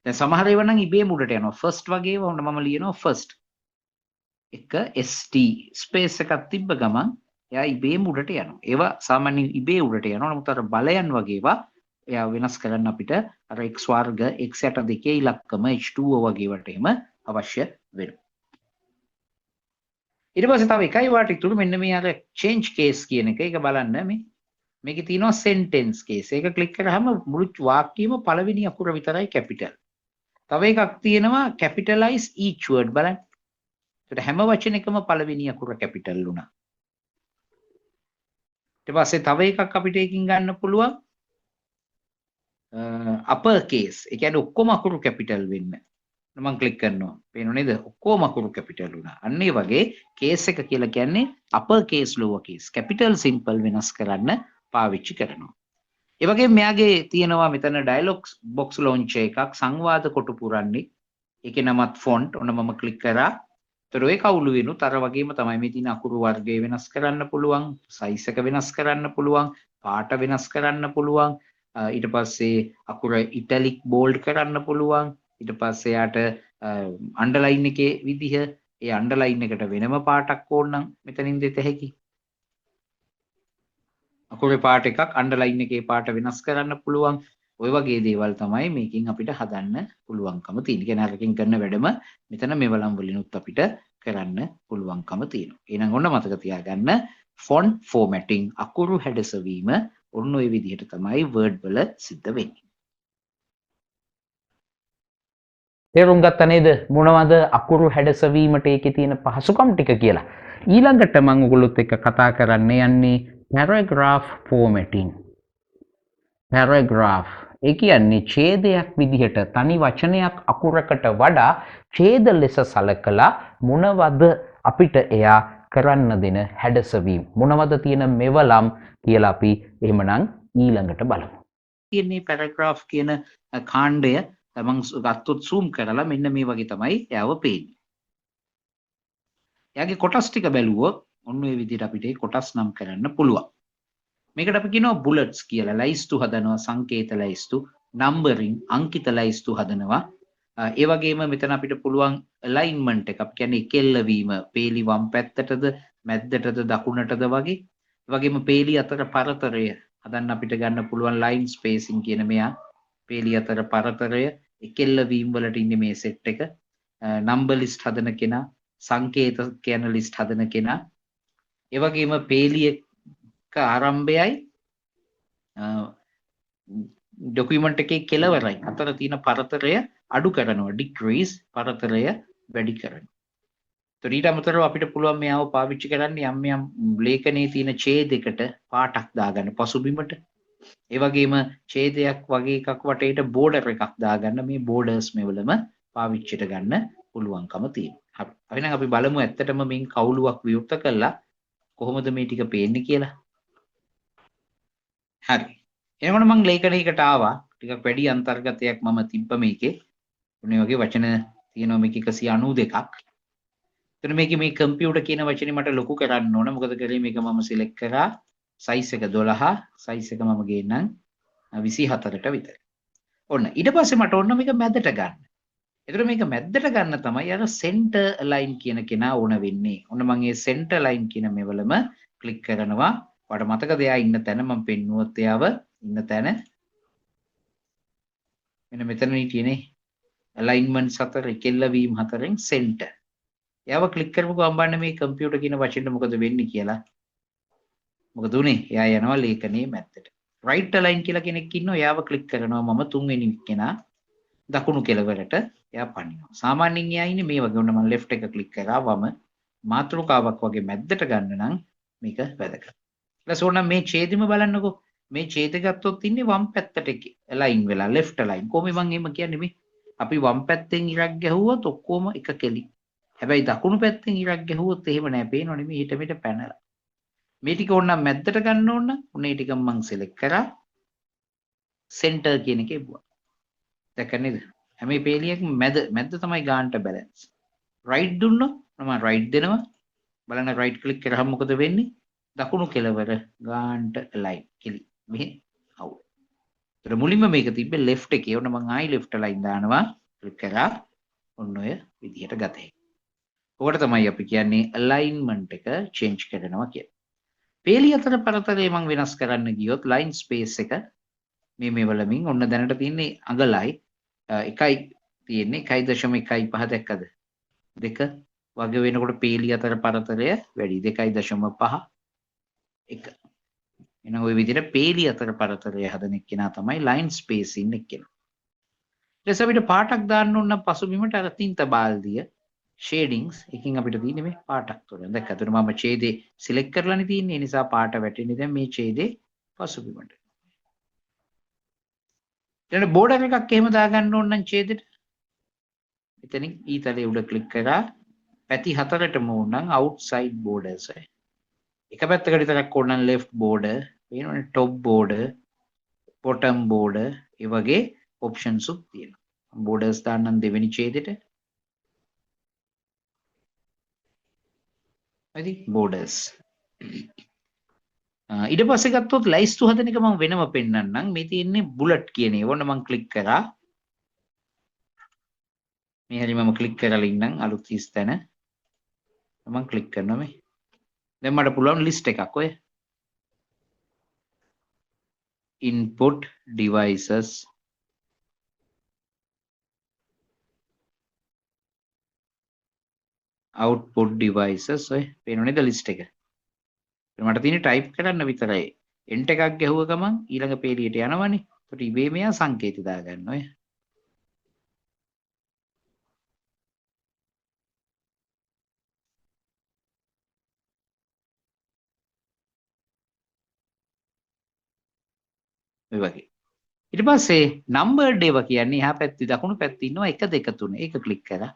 දැන් සමහර ඒවා නම් ඉබේම උඩට යනවා. ෆස්ට් වගේ ඒවා මම ලියනවා ෆස්ට්. එක st ස්පේස් එකක් තිබ්බ ගමන් එයා ඉබේම උඩට යනවා. ඒවා සාමාන්‍යයෙන් ඉබේ උඩට යනවා. නමුත් අර බලයන් වගේ ඒවා එයා වෙනස් කරන්න අපිට අර x වර්ග x යට දෙකේ ඉලක්කම h2o වගේ වට එහෙම අවශ්‍ය වෙනවා. ඊට පස්සේ තව එකයි වාට ඉතුරු මෙන්න මේ අර change case කියන එක. ඒක බලන්න මේකේ තියෙනවා sentence case. ඒක ක්ලික් කරාම මුළු වාක්‍යෙම පළවෙනි අකුර විතරයි capital. තව එකක් තියෙනවා capitalize each word බලන්න. ඒකට හැම වචනයකම පළවෙනි අකුර capital වුණා. ඊට පස්සේ තව එකක් අපිට එකකින් ගන්න පුළුවන් upper case. ඒ කියන්නේ ඔක්කොම අකුරු capital වෙන්න. මම ක්ලික් කරනවා. පේනව නේද? ඔක්කොම අකුරු capital වුණා. අන්න ඒ වගේ case එක කියලා කියන්නේ upper case lower case. capital simple වෙනස් කරන්න පාවිච්චි කරනවා. ඒ වගේම මෙයාගේ තියෙනවා මෙතන dialog box launcher එකක් සංවාද කොටු පුරන්නේ. ඒකේ නමත් font. ඔන්න මම ක්ලික් කරා. ඒතර ඔය කවුළු වෙනුත් අර වගේම තමයි මේ තියෙන අකුරු වර්ගය වෙනස් කරන්න පුළුවන්, size එක වෙනස් කරන්න පුළුවන්, පාට වෙනස් කරන්න පුළුවන්. ඊට පස්සේ අකුර italic bold කරන්න පුළුවන්. ඊට පස්සේ යාට අන්ඩර්ලයින් එකේ විදිහ ඒ අන්ඩර්ලයින් එකට වෙනම පාටක් ඕන නම් මෙතනින් දෙත හැකි. අකුරේ පාට එකක් අන්ඩර්ලයින් එකේ පාට වෙනස් කරන්න පුළුවන්. ඔය වගේ දේවල් තමයි මේකෙන් අපිට හදන්න පුළුවන්කම තියෙන්නේ. කියන්නේ අරකින් කරන වැඩම මෙතන මෙවලම් වලිනුත් අපිට කරන්න පුළුවන්කම තියෙනවා. එහෙනම් ඔන්න මතක තියාගන්න font formatting අකුරු හැඩසවීම ඔන්න ඔය විදිහට තමයි Word වල සිද්ධ වෙන්නේ. තේරුම් ගත්ත නේද මොනවද අකුරු හැඩසවීමට ඒකේ තියෙන පහසුකම් ටික කියලා. ඊළඟට මම ඔයගොල්ලොත් එක්ක කතා කරන්න යන්නේ paragraph formatting. paragraph ඒ කියන්නේ ඡේදයක් විදිහට තනි වචනයක් අකුරකට වඩා ඡේද ලෙස සලකලා මොනවද අපිට එයා කරන්න දෙන හැඩසවීම මොනවද තියෙන මෙවලම් කියලා අපි එහෙමනම් ඊළඟට බලමු. මේ paragraph කියන කාණ්ඩය මම ගත්තොත් zoom කරලා මෙන්න මේ වගේ තමයි එයාව පේන්නේ. එයාගේ කොටස් ටික බැලුවොත් ඔන්න ඔය විදිහට අපිට ඒ කොටස් නම් කරන්න පුළුවන්. මේකට අපි කියනවා bullets කියලා. ලයිස්තු හදනවා, සංකේත ලයිස්තු, numbering අංකිත ලයිස්තු හදනවා. ඒ වගේම මෙතන අපිට පුළුවන් alignment එක. අපි කියන්නේ කෙල්ලවීම, පේලි වම් පැත්තටද, මැද්දටද, දකුණටද වගේ. ඒ වගේම පේලි අතර පරතරය හදන්න අපිට ගන්න පුළුවන් line spacing කියන මෙයා. පේලි අතර පරතරය, කෙල්ලවීම වලට ඉන්නේ මේ සෙට් එක. number list හදන කෙනා, සංකේත කියන list හදන කෙනා. ඒ වගේම පේලියක ආරම්භයයි ඩොකියුමන්ට් එකේ කෙලවරයි අතර තියෙන පරතරය අඩු කරනවා, decrease පරතරය වැඩි කරනවා. ඒතර ඊට අමතරව අපිට පුළුවන් මෙයාව පාවිච්චි කරන්න යම් යම් ලේඛනයේ තියෙන ඡේදයකට පාටක් දාගන්න පසුබිමට. ඒ වගේම ඡේදයක් වගේ එකක් වටේට බෝඩර් එකක් දාගන්න මේ බෝඩර්ස් මෙවලම පාවිච්චිට ගන්න පුළුවන්කම තියෙනවා. හරි. එහෙනම් අපි බලමු ඇත්තටම මේන් කවුලුවක් විවෘත කළා කොහොමද මේ ටික පේන්නේ කියලා. හරි. එනකොට මම ලේඛනයකට ආවා. ටිකක් වැඩි අන්තර්ගතයක් මම තිබ්බ මේකේ. මේ වගේ වචන තියෙනවා මේක 192ක්. එතන මේකේ මේ කම්පියුටර් කියන වචනේ මට ලොකු කරන්න ඕන. මොකද කරේ මේක මම සිලෙක්ට් කරා size එක 12, size එක මම ගේන්නම් 24ට විතර. ඔන්න ඊට පස්සේ මට ඕන මේක මැදට ගන්න. එතකොට මේක මැද්දට ගන්න තමයි අර center align කියන කෙනා ඕන වෙන්නේ. ඔන්න මම මේ center align කියන මෙවලම ක්ලික් කරනවා. ඔයාලට මතකද එයා ඉන්න තැන මම පෙන්නුවොත් එයාව ඉන්න තැන මෙන්න මෙතන හිටියනේ alignments හතර කෙල්ලවීම හතරෙන් center. එයාව ක්ලික් කරපුවම බලන්න මේ කම්පියුටර් කියන වචනේ මොකද වෙන්නේ කියලා. මොකද උනේ? එයා යනවා ලේඛනයේ මැත්තට. right align කියලා කෙනෙක් ඉන්නවා. එයාව ක්ලික් කරනවා මම තුන්වෙනි කෙනා දකුණු කෙළවරට එයා පනිනවා. සාමාන්‍යයෙන් එයා ඉන්නේ මේ වගේ. ඔන්න මම left එක ක්ලික් කරා වම මාතෘකාවක් වගේ මැද්දට ගන්න නම් මේක වැදගත්. ඊට පස්සේ මේ ඡේදෙම බලන්නකෝ. මේ ඡේද ගත්තොත් ඉන්නේ වම් පැත්තට align වෙලා left align. කොහොමද මම එහෙම කියන්නේ මේ? අපි වම් පැත්තෙන් ඉරක් ගැහුවොත් ඔක්කොම එක කෙලි. හැබැයි දකුණු පැත්තෙන් ඉරක් ගැහුවොත් එහෙම නෑ. පේනවනේ මේ හිට මිට පැනලා. මේ ටික ඕනනම් මැද්දට ගන්න ඕන නම් උනේ ටික මම select කරා center කියන එකේ බුවා. දැක්ක නේද? හැම පේලියක්ම මැද්ද තමයි ගානට balance. right දුන්නොත් මම right දෙනවා. බලන්න right click කරාම මොකද වෙන්නේ? දකුණු කෙළවර ගානට align කෙලි. මෙහි අවුල්. ඒතර මුලින්ම මේක තිබ්බේ left එකේ. ඕන මම ආයි left align දානවා. click කරා ඔන්න ඔය විදිහට ගත හැකියි. ඔකට තමයි අපි කියන්නේ alignment එක change කරනවා කියන්නේ. පේලි අතර පරතරය මම වෙනස් කරන්න ගියොත් line space එක මේ වලමින් ඔන්න දැනට තියෙන්නේ අඟලයි එකයි තියෙන්නේ 1.15 දැක්කද? 2 වගේ වෙනකොට පේලි අතර පරතරය වැඩි 2.5 1. එහෙනම් ওই විදිහට පේලි අතර පරතරය හදන එක්කෙනා තමයි line spacing එක්කෙනා. ඊට පස්සේ අපිට පාටක් දාන්න ඕන නම් පසුබිමට අර තින්ත බාල්දිය shadings එකකින් අපිට තියෙන්නේ මේ පාටක් තුන. දැක්කද? මම ඡේදේ select කරලානේ තියෙන්නේ. ඒ නිසා පාට වැටෙන්නේ දැන් මේ ඡේදේ පසුබිමට. ඊට බෝඩර් එකක් එහෙම දාගන්න ඕන නම් ඡේදෙට එතනින් ඊතලයේ උඩ ක්ලික් කරලා පැති හතරටම ඕන නම් outside borders එක පැත්තකට විතරක් ඕන නම් left border වෙනවනේ top border bottom border ඒ වගේ options උත් තියෙනවා. borders දාන්නම් දෙවෙනි ඡේදෙට. හරි borders. ඊට පස්සේ ගත්තොත් ලයිස්තු හදන එක මම වෙනම පෙන්නන්නම්. මේ තියෙන්නේ බුලට් කියන එක. ඕන්න මම ක්ලික් කරා. මේ හැරි මම ක්ලික් කරලා ඉන්නම් අලුත් හිස් තැන. මම ක්ලික් කරනවා මේ. දැන් මට පුළුවන් ලිස්ට් එකක් ඔය. input devices output devices ඔය පේනව නේද ලිස්ට් එක. මට තියෙන්නේ ටයිප් කරන්න විතරයි. enter එකක් ගැහුව ගමන් ඊළඟ පේලියට යනවනේ. ඒකට ඉබේ මෙයා සංකේත දාගන්න ඔය. ඔය වගේ. ඊට පස්සේ numbered ඒවා කියන්නේ එහා පැත්තේ දකුණු පැත්තේ ඉන්නවා 1 2 3. ඒක ක්ලික් කරා.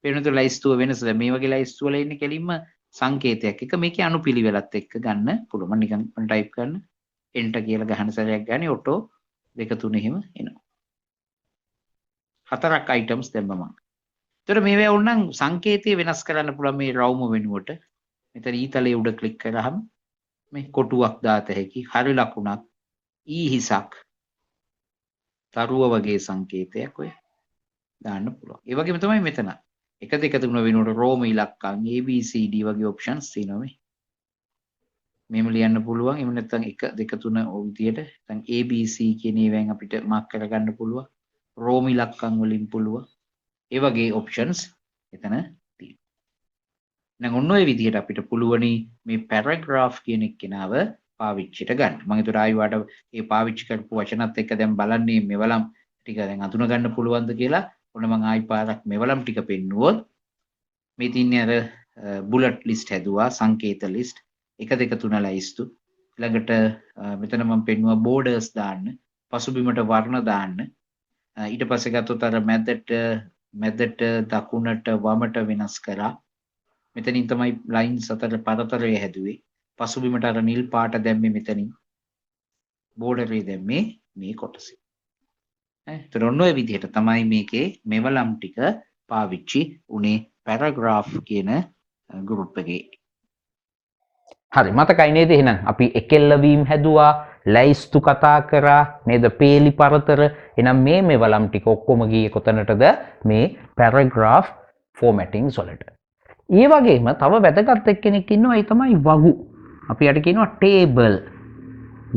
පේනද ලයිස්තුව වෙනස. දැන් මේ වගේ ලයිස්තු වල ඉන්නේ කෙලින්ම සංකේතයක් එක මේකේ අනුපිළිවෙලත් එක්ක ගන්න පුළුවන්. නිකන් ටයිප් කරන්න enter කියලා ගහන සැරයක් ගානේ ඔටෝ 2 3 එහෙම එනවා. 4ක් items දැම්මම. ඒතර මේවා වුණනම් සංකේතය වෙනස් කරන්න පුළුවන් මේ රවුම වෙනුවට. මෙතන ඊතලයේ උඩ ක්ලික් කරාම මේ කොටුවක් දාත හැකි. හරි ලකුණක් ඊ හිසක් තරුව වගේ සංකේතයක් ඔය දාන්න පුළුවන්. ඒ වගේම තමයි මෙතන 1 2 3 වෙනුවට රෝම ඉලක්කම් ABCD වගේ ඔප්ෂන්ස් තියෙනවා මේ. මෙහෙම ලියන්න පුළුවන්. එහෙම නැත්නම් 1 2 3 ඔය විදියට නැත්නම් ABC කියන ඒවායින් අපිට මාක් කරගන්න පුළුවන්. රෝම ඉලක්කම් වලින් පුළුවන්. ඒ වගේ ඔප්ෂන්ස් එතන තියෙනවා. දැන් ඔන්න ඔය විදිහට අපිට පුළුවනි මේ පැරග්‍රාෆ් කියන එක්කෙනාව පාවිච්චිට ගන්න. මම ඒතර ආයි වාට මේ පාවිච්චි කරපු වචනත් එක්ක දැන් බලන්නේ මෙවලම් ටික දැන් අඳුන ගන්න පුළුවන්ද කියලා. ඔන්න මම ආයි පාරක් මෙවලම් ටික පෙන්නුවොත් මේ තියන්නේ අර බුලට් ලිස්ට් හැදුවා සංකේත ලිස්ට් 1 2 3 ලයිස්තු. ඊළඟට මෙතන මම පෙන්නුවා බෝඩර්ස් දාන්න, පසුබිමට වර්ණ දාන්න. ඊට පස්සේ ගත්තොත් අර මැදට දකුණට වමට වෙනස් කරා. මෙතනින් තමයි ලයින්ස් අතර පරතරය හැදුවේ. පසුබිමට අර නිල් පාට දැම්මේ මෙතනින්. බෝඩරේ දැම්මේ මේ කොටසේ. ඒතර ඔන්න ඔය විදිහට තමයි මේකේ මෙවලම් ටික පාවිච්චි උනේ පැරග්‍රාෆ් කියන ගෲප් එකේ. හරි මතකයි නේද? එහෙනම් අපි එකෙල්ලවීම් හැදුවා, ලයිස්තු කතා කරා නේද? පේලි පරතර. එහෙනම් මේ මෙවලම් ටික ඔක්කොම ගියේ කොතනටද? මේ පැරග්‍රාෆ් ෆෝමැටින්ග්ස් වලට. ඒ වගේම තව වැදගත් එක්කෙනෙක් ඉන්නවා. ඒ තමයි වගු. අපි යට කියනවා ටේබල්.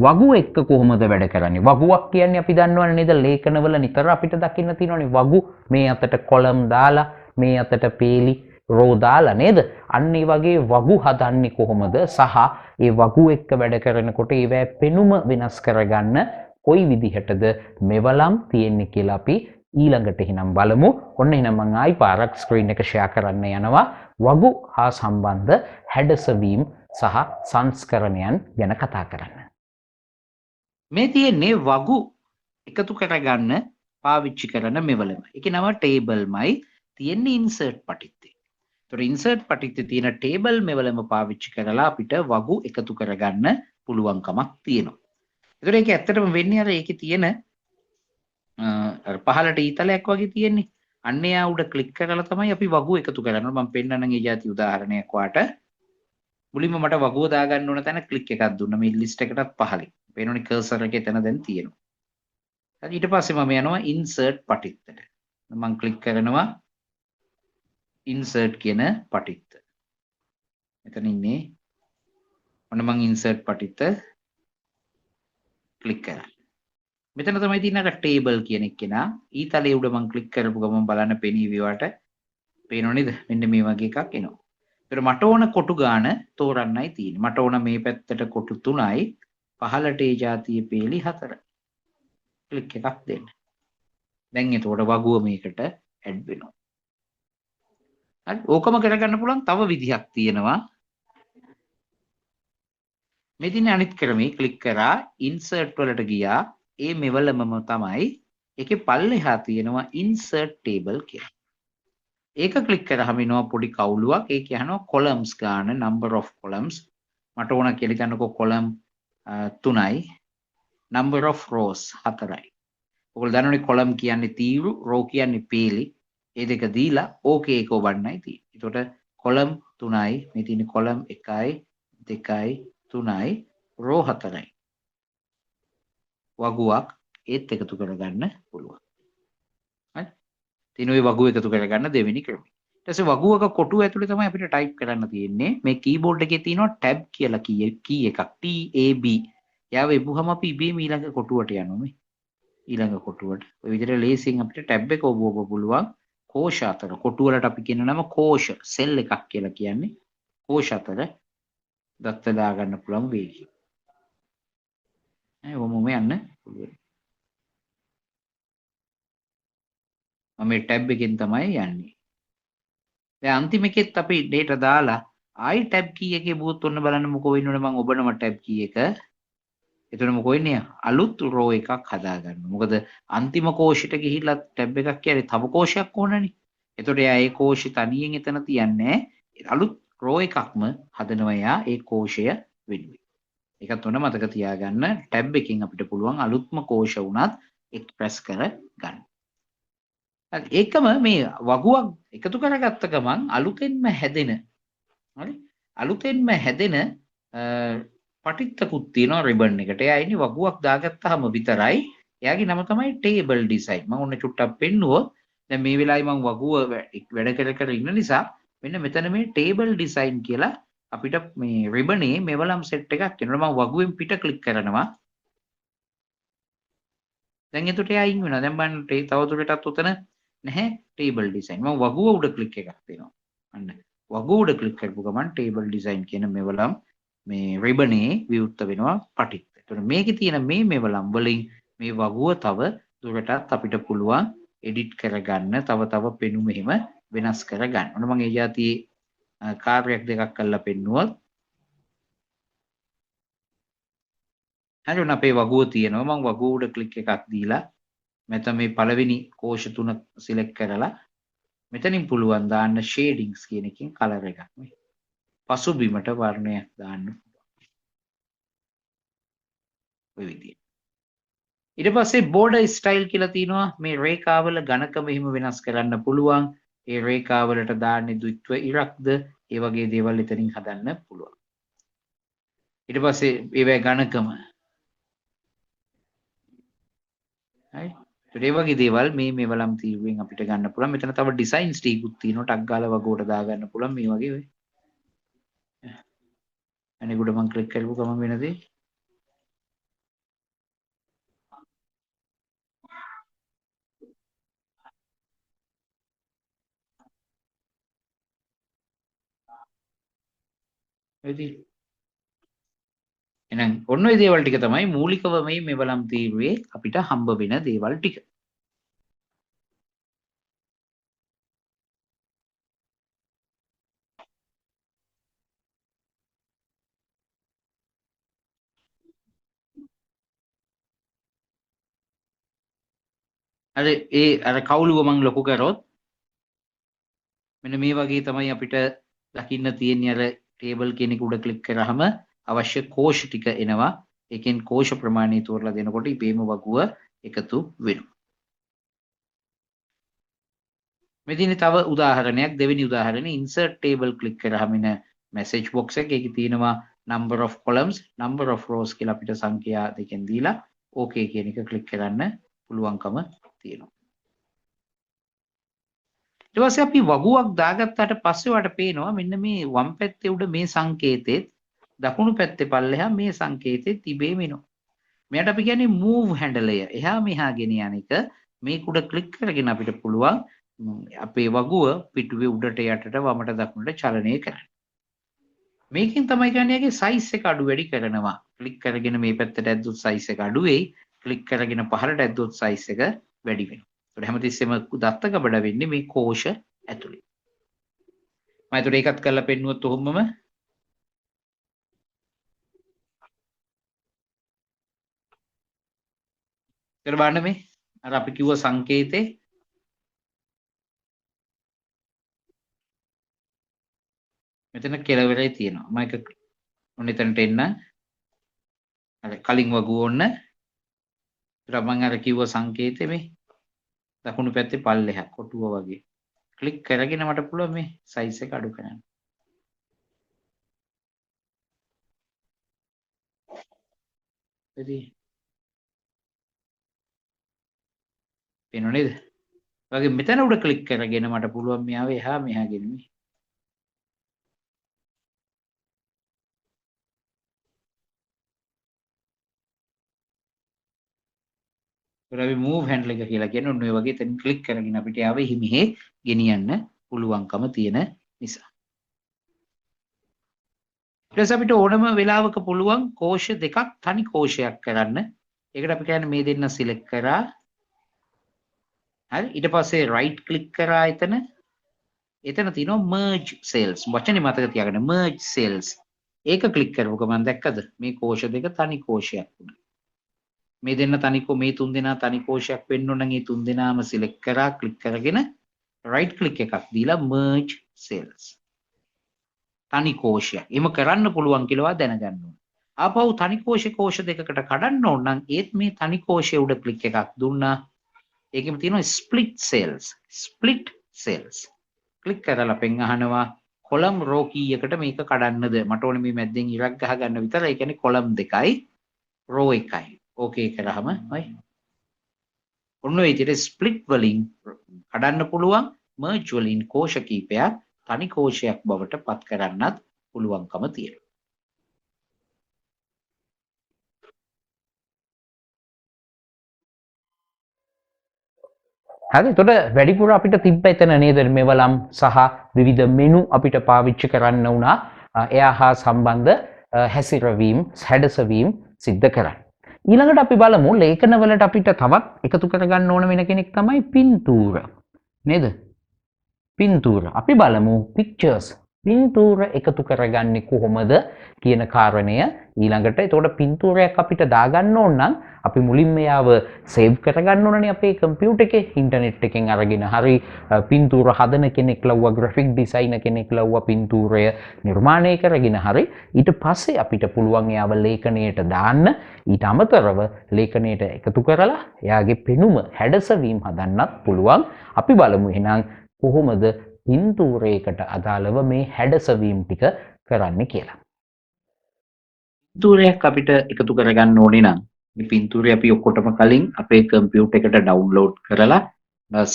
වගු එක්ක කොහොමද වැඩ කරන්නේ? වගුවක් කියන්නේ අපි දන්නවනේ නේද? ලේඛනවල නිතර අපිට දකින්න තියෙනවානේ වගු. මේ අතට කොලම් දාලා, මේ අතට පේලි, රෝ දාලා නේද? අන්න ඒ වගේ වගු හදන්නේ කොහොමද? සහ ඒ වගු එක්ක වැඩ කරනකොට ඒවැ පෙනුම වෙනස් කරගන්න කොයි විදිහටද මෙවලම් තියෙන්නේ කියලා අපි ඊළඟට එහෙනම් බලමු. ඔන්න එහෙනම් මම ආයි පාරක් ස්ක්‍රීන් එක ෂෙයා කරන්න යනවා. වගු හා සම්බන්ධ හැඩසවීම් සහ සංස්කරණයන් ගැන කතා කරන්න. මේ තියෙන්නේ වගු එකතු කරගන්න පාවිච්චි කරන මෙවලම. ඒකේ නම ටේබල්මයි තියෙන්නේ ඉන්සර්ට් පටිත්තේ. ඒතර ඉන්සර්ට් පටිත්තේ තියෙන ටේබල් මෙවලම පාවිච්චි කරලා අපිට වගු එකතු කරගන්න පුළුවන්කමක් තියෙනවා. ඒතර ඒක ඇත්තටම වෙන්නේ අර ඒකේ තියෙන අර පහළට ඊතලයක් වගේ තියෙන්නේ. අන්න එයා උඩ ක්ලික් කරලා තමයි අපි වගු එකතු කරන්නේ. මම පෙන්නන්නම් ඒ જાති උදාහරණයක් වාට. මුලින්ම මට වගුව දාගන්න ඕන තැන ක්ලික් එකක් දුන්නා. මේ ලිස්ට් එකටත් පහළින්. පේනවනේ කර්සර් එකේ එතන දැන් තියෙනවා. හරි ඊට පස්සේ මම යනවා ඉන්සර්ට් පටිත්තට. මම ක්ලික් කරනවා ඉන්සර්ට් කියන පටිත්ත. මෙතන ඉන්නේ ඔන්න මම ඉන්සර්ට් පටිත්ත ක්ලික් කරා. මෙතන තමයි තියෙන අර ටේබල් කියන එක නා ඊතලයේ උඩ මම ක්ලික් කරපු ගමන් බලන්න පෙනී විවට පේනව නේද? මෙන්න මේ වගේ එකක් එනවා. ඒතර මට ඕන කොටු ගාන තෝරන්නයි තියෙන්නේ. මට ඕන මේ පැත්තට කොටු 3යි පහළට ඒ જાතියේ පේලි 4. ක්ලික් එකක් දෙන්න. දැන් එතකොට වගුව මේකට ඇඩ් වෙනවා. හරි ඕකම කරගන්න පුළුවන් තව විදිහක් තියෙනවා. මෙදින අනිත් ක්‍රමේ ක්ලික් කරා ඉන්සර්ට් වලට ගියා. ඒ මෙවලමම තමයි ඒකේ පල්ලෙහා තියෙනවා ඉන්සර්ට් ටේබල් කියලා. ඒක ක්ලික් කරාම එනවා පොඩි කවුලුවක්. ඒක යනවා කොලම්ස් ගන්න number of columns. මට ඕන කියලා හිතන්නකෝ කොලම් 3යි number of rows 4යි. ඔයගොල්ලෝ දන්නවනේ කොලම් කියන්නේ තීරු, රෝ කියන්නේ පේලි. ඒ දෙක දීලා ඕකේ එක ඔබන්නයි තියෙන්නේ. එතකොට කොලම් 3යි මේ තියෙන්නේ කොලම් 1යි 2යි 3යි රෝ 4යි. වගුවක් ඒත් එකතු කරගන්න පුළුවන්. හරි. ඉතින් ওই වගුව එකතු කරගන්න දෙවෙනි ක්‍රමය. ඊට පස්සේ වගුවක කොටුව ඇතුලේ තමයි අපිට ටයිප් කරන්න තියෙන්නේ. මේ කීබෝඩ් එකේ තියෙනවා tab කියලා කී එකක්. TAB. යාව එපුවම අපි ඉබේම ඊළඟ කොටුවට යනවා මේ. ඊළඟ කොටුවට. ඔය විදිහට ලේසියෙන් අපිට ටැබ් එක ඔබ පුළුවන් කෝෂ අතර. කොටු වලට අපි කියන නම කෝෂ සෙල් එකක් කියලා කියන්නේ. කෝෂ අතර දත්ත දාගන්න පුළුවන් වේගය. ඔහොමම යන්න පුළුවන්. මම මේ ටැබ් එකෙන් තමයි යන්නේ. දැන් අන්තිම එකෙත් අපි data දාලා ආයි ටැබ් කී එකේ බුවොත් ඔන්න බලන්න මොකෝ වෙනවනේ මම ඔබනම ටැබ් කී එක. එතන මොකෝ වෙන්නේ අලුත් රෝ එකක් හදාගන්න. මොකද අන්තිම කෝෂයට ගිහිල්ලා ටැබ් එකක් කියන්නේ තව කෝෂයක් ඕනනේ. එතකොට එයා ඒ කෝෂය තනියෙන් එතන තියන්නේ අලුත් රෝ එකක්ම හදනවා එයා ඒ කෝෂය වෙනුවෙන්. ඒකත් ඔන්න මතක තියාගන්න ටැබ් එකකින් අපිට පුළුවන් අලුත්ම කෝෂ වුණත් එක්ස්ප්‍රෙස් කර ගන්න. ඒකම මේ වගුවක් එකතු කරගත්ත ගමන් අලුතෙන්ම හැදෙන හරි අලුතෙන්ම හැදෙන පටිත්තකුත් තියෙනවා රිබන් එකට. එයා ඉන්නේ වගුවක් දාගත්තාම විතරයි. එයාගේ නම තමයි ටේබල් ඩිසයින්. මම ඔන්න චුට්ටක් පෙන්නුවොත් දැන් මේ වෙලාවේ මම වගුව වැඩ කර ඉන්න නිසා මෙන්න මෙතන මේ ටේබල් ඩිසයින් කියලා අපිට මේ රිබනේ මෙවලම් සෙට් එකක් එනවා. මම වගුවෙන් පිට ක්ලික් කරනවා. දැන් එතකොට එයා අයින් වෙනවා. දැන් බලන්න තවදුරටත් උතන නැහැ ටේබල් ඩිසයින්. මම වගුව උඩ ක්ලික් එකක් දෙනවා. අන්න වගුව උඩ ක්ලික් කරපු ගමන් ටේබල් ඩිසයින් කියන මෙවලම් මේ රිබනේ විවෘත වෙනවා පටිත්ත. එතකොට මේකේ තියෙන මේ මෙවලම් වලින් මේ වගුව තව දුරටත් අපිට පුළුවන් එඩිට් කරගන්න තව පෙනුම එහෙම වෙනස් කරගන්න. ඔන්න මම ඒ જાතියේ කාර්යයක් දෙකක් කරලා පෙන්නුවොත් හරි ඔන්න අපේ වගුව තියෙනවා. මම වගුව උඩ ක්ලික් එකක් දීලා මෙතන මේ පළවෙනි කෝෂ තුන සිලෙක්ට් කරලා මෙතනින් පුළුවන් දාන්න ෂේඩින්ග්ස් කියන එකෙන් කලර් එකක් මේ. පසුබිමට වර්ණයක් දාන්න පුළුවන්. ඔය විදියට. ඊට පස්සේ බෝඩර් ස්ටයිල් කියලා තියෙනවා. මේ රේඛාවල ඝනකම එහෙම වෙනස් කරන්න පුළුවන්. ඒ රේඛාවලට දාන්නේ ද්විත්ව ඉරක්ද ඒ වගේ දේවල් එතනින් හදන්න පුළුවන්. ඊට පස්සේ ඒවැ ඝනකම හරි. ඒ වගේ දේවල් මේ මෙවලම් තීරුවෙන් අපිට ගන්න පුළුවන්. මෙතන තව ඩිසයින්ස් ටිකුත් තියෙනවා. ටග් ගාලා වගුවට දාගන්න පුළුවන් මේ වගේ ඔය. අනිකුඩ මම ක්ලික් කරපු ගමන් වෙන දේ ඉතින් එහෙනම් ඔන්න ඔය දේවල් ටික තමයි මූලිකව මේ මෙවලම් තීරුවේ අපිට හම්බ වෙන දේවල් ටික. අර ඒ අර කවුළුව මං ලොකු කරොත් මෙන්න මේ වගේ තමයි අපිට දකින්න තියෙන්නේ. අර ටේබල් කියන එක උඩ ක්ලික් කරාම අවශ්‍ය කෝෂ ටික එනවා. ඒකෙන් කෝෂ ප්‍රමාණය තෝරලා දෙනකොට ඉබේම වගුව එකතු වෙනවා. මෙතන තව උදාහරණයක්, දෙවෙනි උදාහරණය insert table ක්ලික් කරාම එන message box එක ඒකේ තියෙනවා number of columns, number of rows කියලා අපිට සංඛ්‍යා දෙකෙන් දීලා okay කියන එක ක්ලික් කරන්න පුළුවන්කම තියෙනවා. ඊට පස්සේ අපි වගුවක් දාගත්තාට පස්සේ වට පේනවා මෙන්න මේ වම් පැත්තේ උඩ මේ සංකේතෙත් දකුණු පැත්තේ පල්ලෙහා මේ සංකේතෙත් තිබේ වෙනවා. මෙයට අපි කියන්නේ move handle එක. එහා මෙහා ගෙන යන එක. මේක උඩ ක්ලික් කරගෙන අපිට පුළුවන් අපේ වගුව පිටුවේ උඩට යටට වමට දකුණට චලනය කරන්න. මේකෙන් තමයි කියන්නේ ඒකේ size එක අඩු වැඩි කරනවා. ක්ලික් කරගෙන මේ පැත්තට ඇද්දොත් size එක අඩු වෙයි. ක්ලික් කරගෙන පහළට ඇද්දොත් size එක වැඩි වෙනවා. ඒකට හැමතිස්සෙම දත්ත ගබඩ වෙන්නේ මේ කෝෂ ඇතුලේ. මම ඒකට ඒකත් කරලා පෙන්නුවොත් ඔහොමම ඊට බලන්න මේ අර අපි කිව්ව සංකේතේ මෙතන කෙලවරේ තියෙනවා. මම එක ඔන්න එතනට එන්න. අර කලින් වගුව ඔන්න. ඊට මම අර කිව්ව සංකේතේ මේ දකුණු පැත්තේ පල්ලෙහා කොටුව වගේ. ක්ලික් කරගෙන මට පුළුවන් මේ size එක අඩු කරන්න. ඉතින් පේනව නේද? වගේ මෙතන උඩ ක්ලික් කරගෙන මට පුළුවන් මෙයාව එහා මෙහා ගෙනින්න. අපි move handle එක කියලා කියන්නේ ඔන්න ඔය වගේ එතන ක්ලික් කරගෙන අපිට ආව එහි මෙහෙ ගෙනියන්න පුළුවන්කම තියෙන නිසා. ඊට අපිට ඕනම වෙලාවක පුළුවන් කෝෂ දෙකක් තනි කෝෂයක් කරන්න. ඒකට අපි කියන්නේ මේ දෙන්න සිලෙක්ට් කරා. හරි. ඊට පස්සේ right click කරා එතන. එතන තියෙනවා merge cells. වචනේ මතක තියාගන්න merge cells. ඒක ක්ලික් කරපුව ගමන් දැක්කද? මේ කෝෂ දෙක තනි කෝෂයක් වුණා. මේ දෙන්න තනිකෝ මේ තුන් දෙනා තනි කෝෂයක් වෙන්න ඕන නම් මේ තුන් දෙනාම සිලෙක්ට් කරා ක්ලික් කරගෙන right click එකක් දීලා merge cells තනි කෝෂයක්. එහෙම කරන්න පුළුවන් කියලා දැනගන්න ඕන. ආපහු තනි කෝෂ දෙකකට කඩන්න ඕන නම් ඒත් මේ තනි කෝෂයේ උඩ ක්ලික් එකක් දුන්නා. ඒකෙම තියෙනවා split cells. split cells click කරලා පෙන් අහනවා කොලම් රෝ කීයකට මේක කඩන්නද? මට ඕනේ මේ මැද්දෙන් ඉරක් ගහ ගන්න විතරයි. ඒ කියන්නේ කොලම් දෙකයි රෝ එකයි. ඕකේ කරාම හයි ඔන්න ඔය විදිහට ස්ප්ලිට් වලින් කඩන්න පුළුවන් මර්ජ් වලින් කෝෂ කීපයක් තනි කෝෂයක් බවට පත් කරන්නත් පුළුවන්කම තියෙනවා. හරි. එතකොට වැඩිපුර අපිට තිබ්බ එතන නේද මෙවලම් සහ විවිධ මෙනු අපිට පාවිච්චි කරන්න වුණා. එයා හා සම්බන්ධ හැසිරවීම්, හැඩසවීම් සිද්ධ කරන්න. ඊළඟට අපි බලමු ලේඛනවලට අපිට තවත් එකතු කරගන්න ඕන වෙන කෙනෙක් තමයි පින්තූර. නේද? පින්තූර. අපි බලමු pictures. පින්තූර එකතු කරගන්නේ කොහොමද කියන කාරණය ඊළඟට. එතකොට පින්තූරයක් අපිට දාගන්න ඕන නම් අපි මුලින්ම යාව සේව් කරගන්න ඕනනේ අපේ කම්පියුටර් එකේ. ඉන්ටර්නෙට් එකෙන් අරගෙන හරි පින්තූර හදන කෙනෙක් ලව්වා, ග්‍රැෆික් ඩිසයිනර් කෙනෙක් ලව්වා පින්තූරය නිර්මාණය කරගෙන හරි ඊට පස්සේ අපිට පුළුවන් යාව ලේඛනයට දාන්න. ඊට අමතරව ලේඛනයට එකතු කරලා එයාගේ පෙනුම හැඩසවීම හදන්නත් පුළුවන්. අපි බලමු එහෙනම් කොහොමද පින්තූරයකට අදාළව මේ හැඩසවීම් ටික කරන්න කියලා. පින්තූරයක් අපිට එකතු කරගන්න ඕනේ නම් මේ පින්තූරය අපි ඔක්කොටම කලින් අපේ කම්පියුටර් එකට ඩවුන්ලෝඩ් කරලා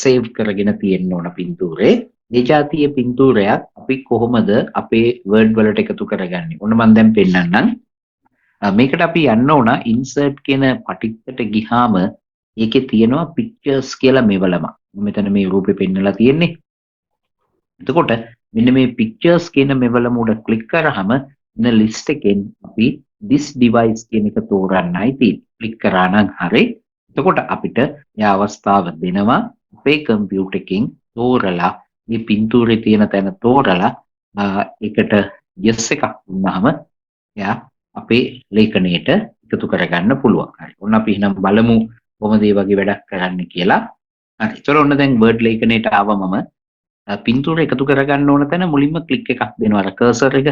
සේව් කරගෙන තියෙන්න ඕන පින්තූරේ. ඒ જાතියේ පින්තූරයක් අපි කොහොමද අපේ වර්ඩ් වලට එකතු කරගන්නේ? ඔන්න මම දැන් පෙන්නන්නම්. මේකට අපි යන්න ඕන insert කියන පටිච්චට ගිහාම ඒකේ තියෙනවා pictures කියලා මෙවලම. මෙතන මේ රූපේ පෙන්නලා තියෙන්නේ. එතකොට මෙන්න මේ pictures කියන මෙවලම උඩ ක්ලික් කරාම ඉන්න ලිස්ට් එකෙන් අපි this device කියන එක තෝරන්නයි තියෙන්නේ. ක්ලික් කරා නම් හරි. එතකොට අපිට ඒ අවස්ථාව දෙනවා අපේ කම්පියුටර් එකකින් තෝරලා මේ පින්තූරේ තියෙන තැන තෝරලා ඒකට yes එකක් දුන්නාම එයා අපේ ලේඛනයට එකතු කරගන්න පුළුවන්. හරි. ඔන්න අපි එහෙනම් බලමු කොහොමද මේ වගේ වැඩක් කරන්න කියලා. හරි. ඒතර ඔන්න දැන් වර්ඩ් ලේඛනයට ආවමම පින්තූර එකතු කරගන්න ඕන තැන මුලින්ම ක්ලික් එකක් දෙනවා. අර කර්සර් එක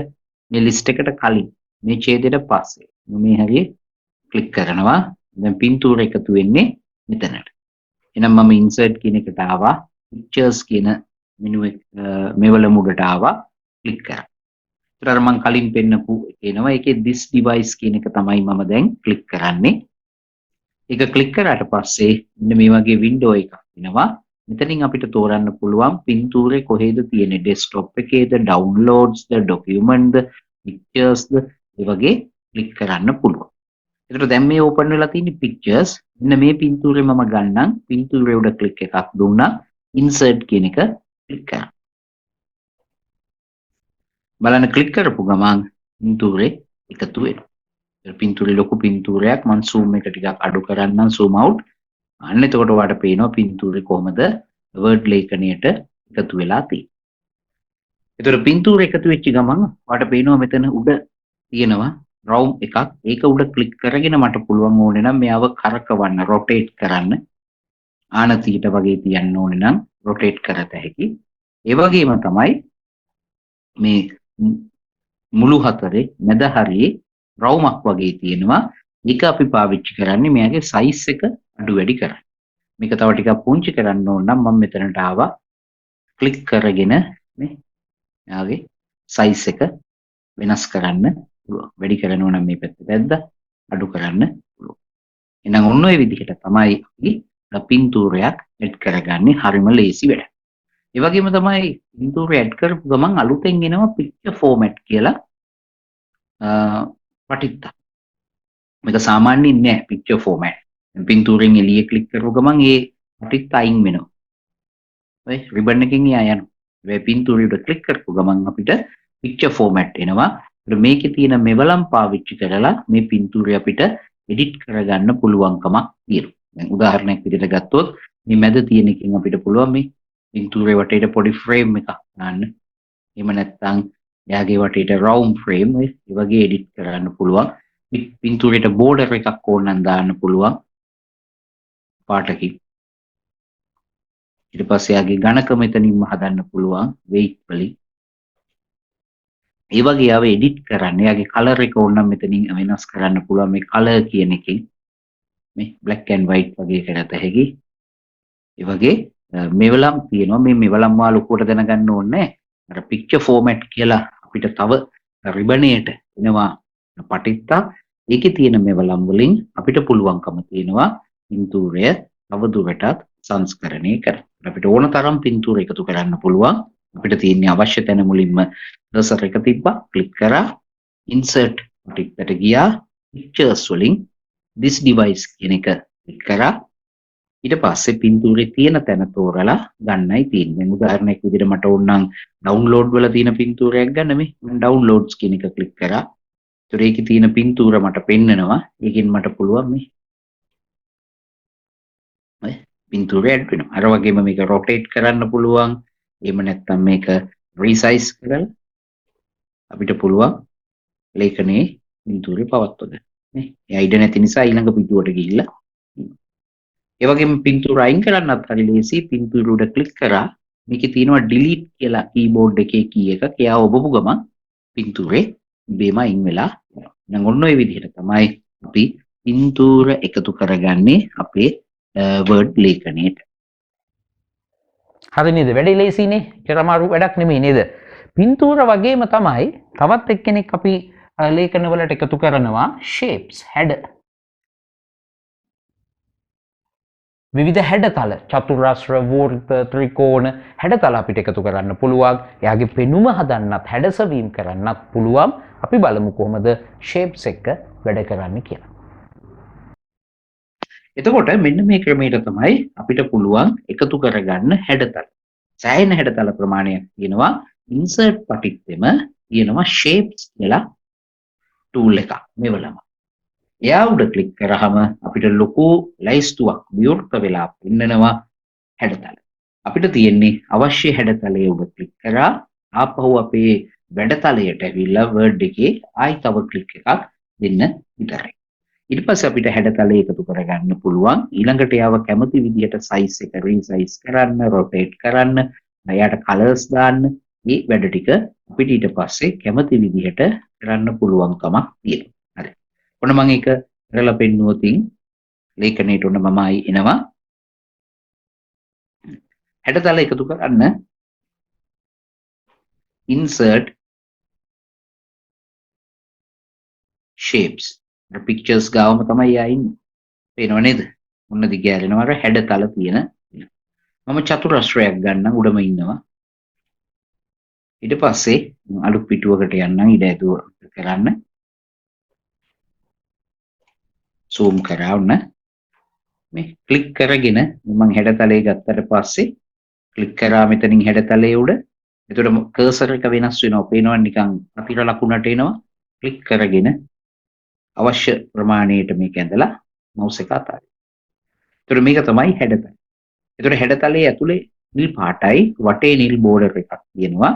මේ ලිස්ට් එකට කලින් මේ ඡේදයට පස්සේ මේ හැරිය ක්ලික් කරනවා. දැන් පින්තූර එකතු වෙන්නේ මෙතනට. එහෙනම් මම ඉන්සර්ට් කියන එකට ආවා. පික්චර්ස් කියන මෙනු එක මෙවල මුඩට ආවා. ක්ලික් කරා. ඒතර අර මම කලින් පෙන්නපු එනවා. ඒකේ this device කියන එක තමයි මම දැන් ක්ලික් කරන්නේ. ඒක ක්ලික් කරාට පස්සේ මෙන්න මේ වගේ වින්ඩෝ එකක් එනවා. මෙතනින් අපිට තෝරන්න පුළුවන් පින්තූරේ කොහෙද තියෙන්නේ, ඩෙස්ක්ටොප් එකේද, ඩවුන්ලෝඩ්ස්ද, ඩොකියුමන්ට්ද, පික්චර්ස්ද, ඒ වගේ ක්ලික් කරන්න පුළුවන්. ඒකට දැන් මේ ඕපන් වෙලා තියෙන්නේ පික්චර්ස්. මෙන්න මේ පින්තූරේ මම ගන්නම්. පින්තූරේ උඩ ක්ලික් එකක් දුන්නා. ඉන්සර්ට් කියන එක ක්ලික් කරා. බලන්න ක්ලික් කරපු ගමන් පින්තූරේ එකතු වෙනවා. පින්තූරේ ලොකු පින්තූරයක්. මම zoom එක ටිකක් අඩු කරන්නම්, zoom out. අන්න එතකොට ඔයාලට පේනවා පින්තූරේ කොහමද වර්ඩ් ලේඛනයට එකතු වෙලා තියෙන්නේ. ඒතර පින්තූර එකතු වෙච්ච ගමන් ඔයාලට පේනවා මෙතන උඩ තියෙනවා රවුම් එකක්. ඒක උඩ ක්ලික් කරගෙන මට පුළුවන් ඕනේ නම් මෙයාව කරකවන්න, රොටේට් කරන්න. ආනතියට වගේ තියන්න ඕනේ නම් රොටේට් කරත හැකි. ඒ වගේම තමයි මේ මුළු හතරේ මැද හරියේ රවුමක් වගේ තියෙනවා. ඒක අපි පාවිච්චි කරන්නේ මෙයාගේ සයිස් එක අඩු වැඩි කරන්න. මේක තව ටිකක් පුංචි කරන්න ඕන නම් මම මෙතනට ආවා. ක්ලික් කරගෙන මේ මෙයාගේ සයිස් එක වෙනස් කරන්න පුළුවන්. වැඩි කරනවා නම් මේ පැත්ත වැද්දා, අඩු කරන්න පුළුවන්. එහෙනම් ඔන්න ඔය විදිහට තමයි අපි පින්තූරයක් එඩ් කරගන්නේ. හරිම ලේසි වැඩක්. ඒ වගේම තමයි පින්තූරය ඇඩ් කරපු ගමන් අලුතෙන් එනවා පික්චර් ෆෝමැට් කියලා පටිත්ත. මේක සාමාන්‍යයෙන් නෑ පික්චර් ෆෝමැට්. පින්තූරෙන් එළිය ක්ලික් කරපු ගමන් ඒ පටිත්ත අයින් වෙනවා. ඔය රිබන් එකකින් එයා යනවා. මේ පින්තූරයට ක්ලික් කරපු ගමන් අපිට පික්චර් ෆෝමැට් එනවා. මේකේ තියෙන මෙවලම් පාවිච්චි කරලා මේ පින්තූරය අපිට එඩිට් කරගන්න පුළුවන්කමක් තියෙනවා. දැන් උදාහරණයක් විදිහට ගත්තොත් මේ මැද තියෙන එකෙන් අපිට පුළුවන් මේ පින්තූරේ වටේට පොඩි ෆ්‍රේම් එකක් දාන්න. එහෙම නැත්නම් එයාගේ වටේට රවුන්ඩ් ෆ්‍රේම් ඒ වගේ එඩිට් කරන්න පුළුවන්. පින්තූරේට බෝඩර් එකක් ඕන නම් දාන්න පුළුවන් පාටකින්. ඊට පස්සේ එයාගේ ඝනක මෙතනින්ම හදන්න පුළුවන් වෙයිට් වලින්. ඒ වගේ ආව එඩිට් කරන්න. එයාගේ කලර් එක ඕන නම් මෙතනින් වෙනස් කරන්න පුළුවන්. මේ කලර් කියන එකෙන් මේ black and white වගේ කරත හැකි. ඒ වගේ මෙවලම් තියෙනවා. මේ මෙවලම් වාලුකුවට දැනගන්න ඕනේ. අර පික්චර් ෆෝමැට් කියලා අපිට තව රිබනේට එනවා පටිත්තා. ඒකේ තියෙන මෙවලම් වලින් අපිට පුළුවන්කම තියෙනවා පින්තූරය තවදුරටත් සංස්කරණය කරන්න. අපිට ඕන තරම් පින්තූර එකතු කරන්න පුළුවන්. අපිට තියෙන අවශ්‍ය තැන මුලින්ම කර්සර් එක තිබ්බා. ක්ලික් කරා. ඉන්සර්ට් පටිත්තට ගියා. පික්චර්ස් වලින් this device කියන එක ක්ලික් කරා. ඊට පස්සේ පින්තූරේ තියෙන තැන තෝරලා ගන්නයි තියෙන්නේ. උදාහරණයක් විදිහට මට ඕන නම් ඩවුන්ලෝඩ් වල තියෙන පින්තූරයක් ගන්න. මේ මම ඩවුන්ලෝඩ්ස් කියන එක ක්ලික් කරා. ඒතර ඒකේ තියෙන පින්තූර මට පෙන්නනවා. ඒකෙන් මට පුළුවන් මේ පින්තූරය ඇඩ් වෙනවා. අර වගේම මේක රොටේට් කරන්න පුළුවන්. එහෙම නැත්නම් මේක රීසයිස් කරලා අපිට පුළුවන් ලේඛනයේ පින්තූරය පවත්ව ගන්න. නේ? එයා ඉඩ නැති නිසා ඊළඟ පිටුවට ගිහිල්ලා ඒ වගේම පින්තූර අයින් කරන්නත් හරි ලේසි. පින්තූර උඩ ක්ලික් කරා මේකේ තියෙනවා delete කියලා කීබෝඩ් එකේ කී එකක්. එයා ඔබපු ගමන් පින්තූරේ ඉබේම අයින් වෙලා යනවා. දැන් ඔන්න ඔය විදිහට තමයි අපි පින්තූර එකතු කරගන්නේ අපේ වර්ඩ් ලේඛනයේට. හරි නේද? වැඩි ලේසිනේ. ඒතර අමාරු වැඩක් නෙමෙයි නේද? පින්තූර වගේම තමයි තවත් එක්කෙනෙක් අපි ලේඛන වලට එකතු කරනවා shapes, හැඩ. විවිධ හැඩතල චතුරස්‍ර, වෘත්ත, ත්‍රිකෝණ හැඩතල අපිට එකතු කරන්න පුළුවන්. එයාගේ පෙනුම හදන්නත් හැඩසවීම කරන්නත් පුළුවන්. අපි බලමු කොහොමද shapes එක වැඩ කරන්නේ කියලා. එතකොට මෙන්න මේ ක්‍රමයට තමයි අපිට පුළුවන් එකතු කරගන්න හැඩතල. සෑහෙන හැඩතල ප්‍රමාණයක් තියෙනවා. ඉන්සර්ට් පටිත්තෙම තියෙනවා shapes කියලා ටූල් එකක් මෙවලම. එයා උඩ ක්ලික් කරාම අපිට ලොකු ලයිස්තුවක් විවෘත වෙලා පෙන්නනවා හැඩතල. අපිට තියෙන්නේ අවශ්‍ය හැඩතලයේ උඩ ක්ලික් කරා ආපහු අපේ වැඩතලයට ඇවිල්ලා වර්ඩ් එකේ ආයි තව ක්ලික් එකක් දෙන්න විතරයි. ඊට පස්සේ අපිට හැඩතලය එකතු කරගන්න පුළුවන්. ඊළඟට යාව කැමති විදිහට සයිස් එක රීසයිස් කරන්න, රොටේට් කරන්න, එයාට කලර්ස් දාන්න. මේ වැඩ ටික අපිට ඊට පස්සේ කැමති විදිහට කරන්න පුළුවන්කමක් තියෙනවා. හරි. ඔන්න මම ඒක කරලා පෙන්නුවොතින් ලේඛනයට ඔන්න මම ආයි එනවා. හැඩතල එකතු කරන්න insert shapes pictures ගාවම තමයි යා ඉන්නේ. පේනව නේද? මොන දිගෑරෙනවර හැඩතල තියෙන. මම චතුරස්‍රයක් ගන්නම් උඩම ඉන්නවා. ඊට පස්සේ අලුත් පිටුවකට යන්නම් ඉඩ ඇතුව කරන්න. zoom කරවන්න. මේ ක්ලික් කරගෙන මම හැඩතලේ ගත්තට පස්සේ ක්ලික් කරා මෙතනින් හැඩතලයේ උඩ. එතකොට කර්සර් එක වෙනස් වෙනවා. පේනවා නිකන් අතිර ලකුණට එනවා. ක්ලික් කරගෙන අවශ්‍ය ප්‍රමාණයට මේක ඇඳලා මවුස් එක අතාරින්න. එතකොට මේක තමයි හැඩතල. එතකොට හැඩතලයේ ඇතුලේ නිල් පාටයි වටේ නිල් බෝඩර් එකක් තියෙනවා.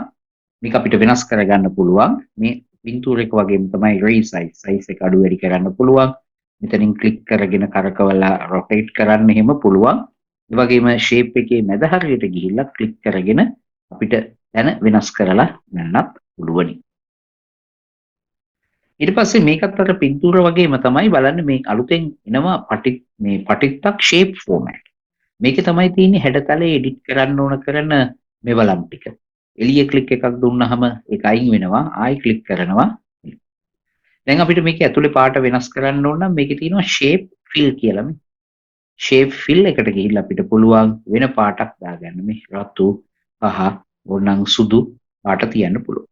මේක අපිට වෙනස් කරගන්න පුළුවන්. මේ පින්තූරයක වගේම තමයි රීසයිස් සයිස් එක අඩු වැඩි කරන්න පුළුවන්. මෙතනින් ක්ලික් කරගෙන කරකවලා රොටේට් කරන්න එහෙම පුළුවන්. ඒ වගේම ෂේප් එකේ මැද හරියට ගිහිල්ලා ක්ලික් කරගෙන අපිට දැන වෙනස් කරලා ගන්නත් පුළුවනි. ඊට පස්සේ මේකත් අර පින්තූර වගේම තමයි බලන්න මේ අලුතෙන් එනවා පටිත්තක් ෂේප් ෆෝමැට්. මේකේ තමයි තියෙන්නේ හැඩතලේ එඩිට් කරන්න ඕන කරන මෙවලම් ටික. එළිය ක්ලික් එකක් දුන්නාම ඒක අයින් වෙනවා. ආයි ක්ලික් කරනවා. දැන් අපිට මේක ඇතුලේ පාට වෙනස් කරන්න ඕන නම් මේකේ තියෙනවා ෂේප් ෆිල් කියලා මේ. ෂේප් ෆිල් එකට ගිහිල්ලා අපිට පුළුවන් වෙන පාටක් දාගන්න. මේ රතු, පහ, ඕනනම් සුදු පාට තියන්න පුළුවන්.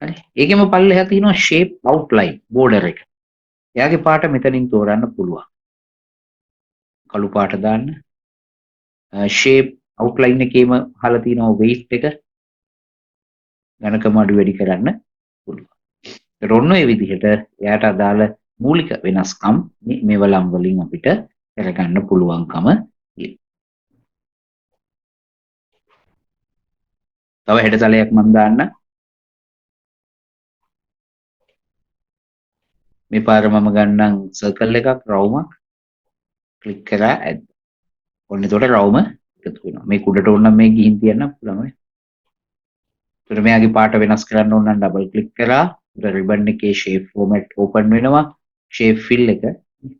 හරි. ඒකෙම පල්ලෙහා තියෙනවා ෂේප් අවුට්ලයින් බෝඩර් එක. එයාගේ පාට මෙතනින් තෝරන්න පුළුවන්. කළු පාට දාන්න. ෂේප් අවුට්ලයින් එකේම අහලා තියෙනවා weight එක. ඝනකම අඩු වැඩි කරන්න පුළුවන්. ඒත් ඔන්න ඔය විදිහට එයාට අදාළ මූලික වෙනස්කම් මේ වලම් වලින් අපිට කරගන්න පුළුවන්කම තියෙනවා. තව හැඩතලයක් මම දාන්න. මේ පාර මම ගන්නම් සර්කල් එකක් රවුමක් ක්ලික් කරා ඇද. ඔන්න එතකොට රවුම එකතු වෙනවා. මේ උඩට ඕන නම් මේ ගිහින් තියන්න පුළුවන් නේ. එතකොට මෙයාගේ පාට වෙනස් කරන්න ඕන නම් ඩබල් ක්ලික් කරා එතකොට රිබන් එකේ ෂේප් ෆෝමැට් ඕපන් වෙනවා. ෂේප් ෆිල් එක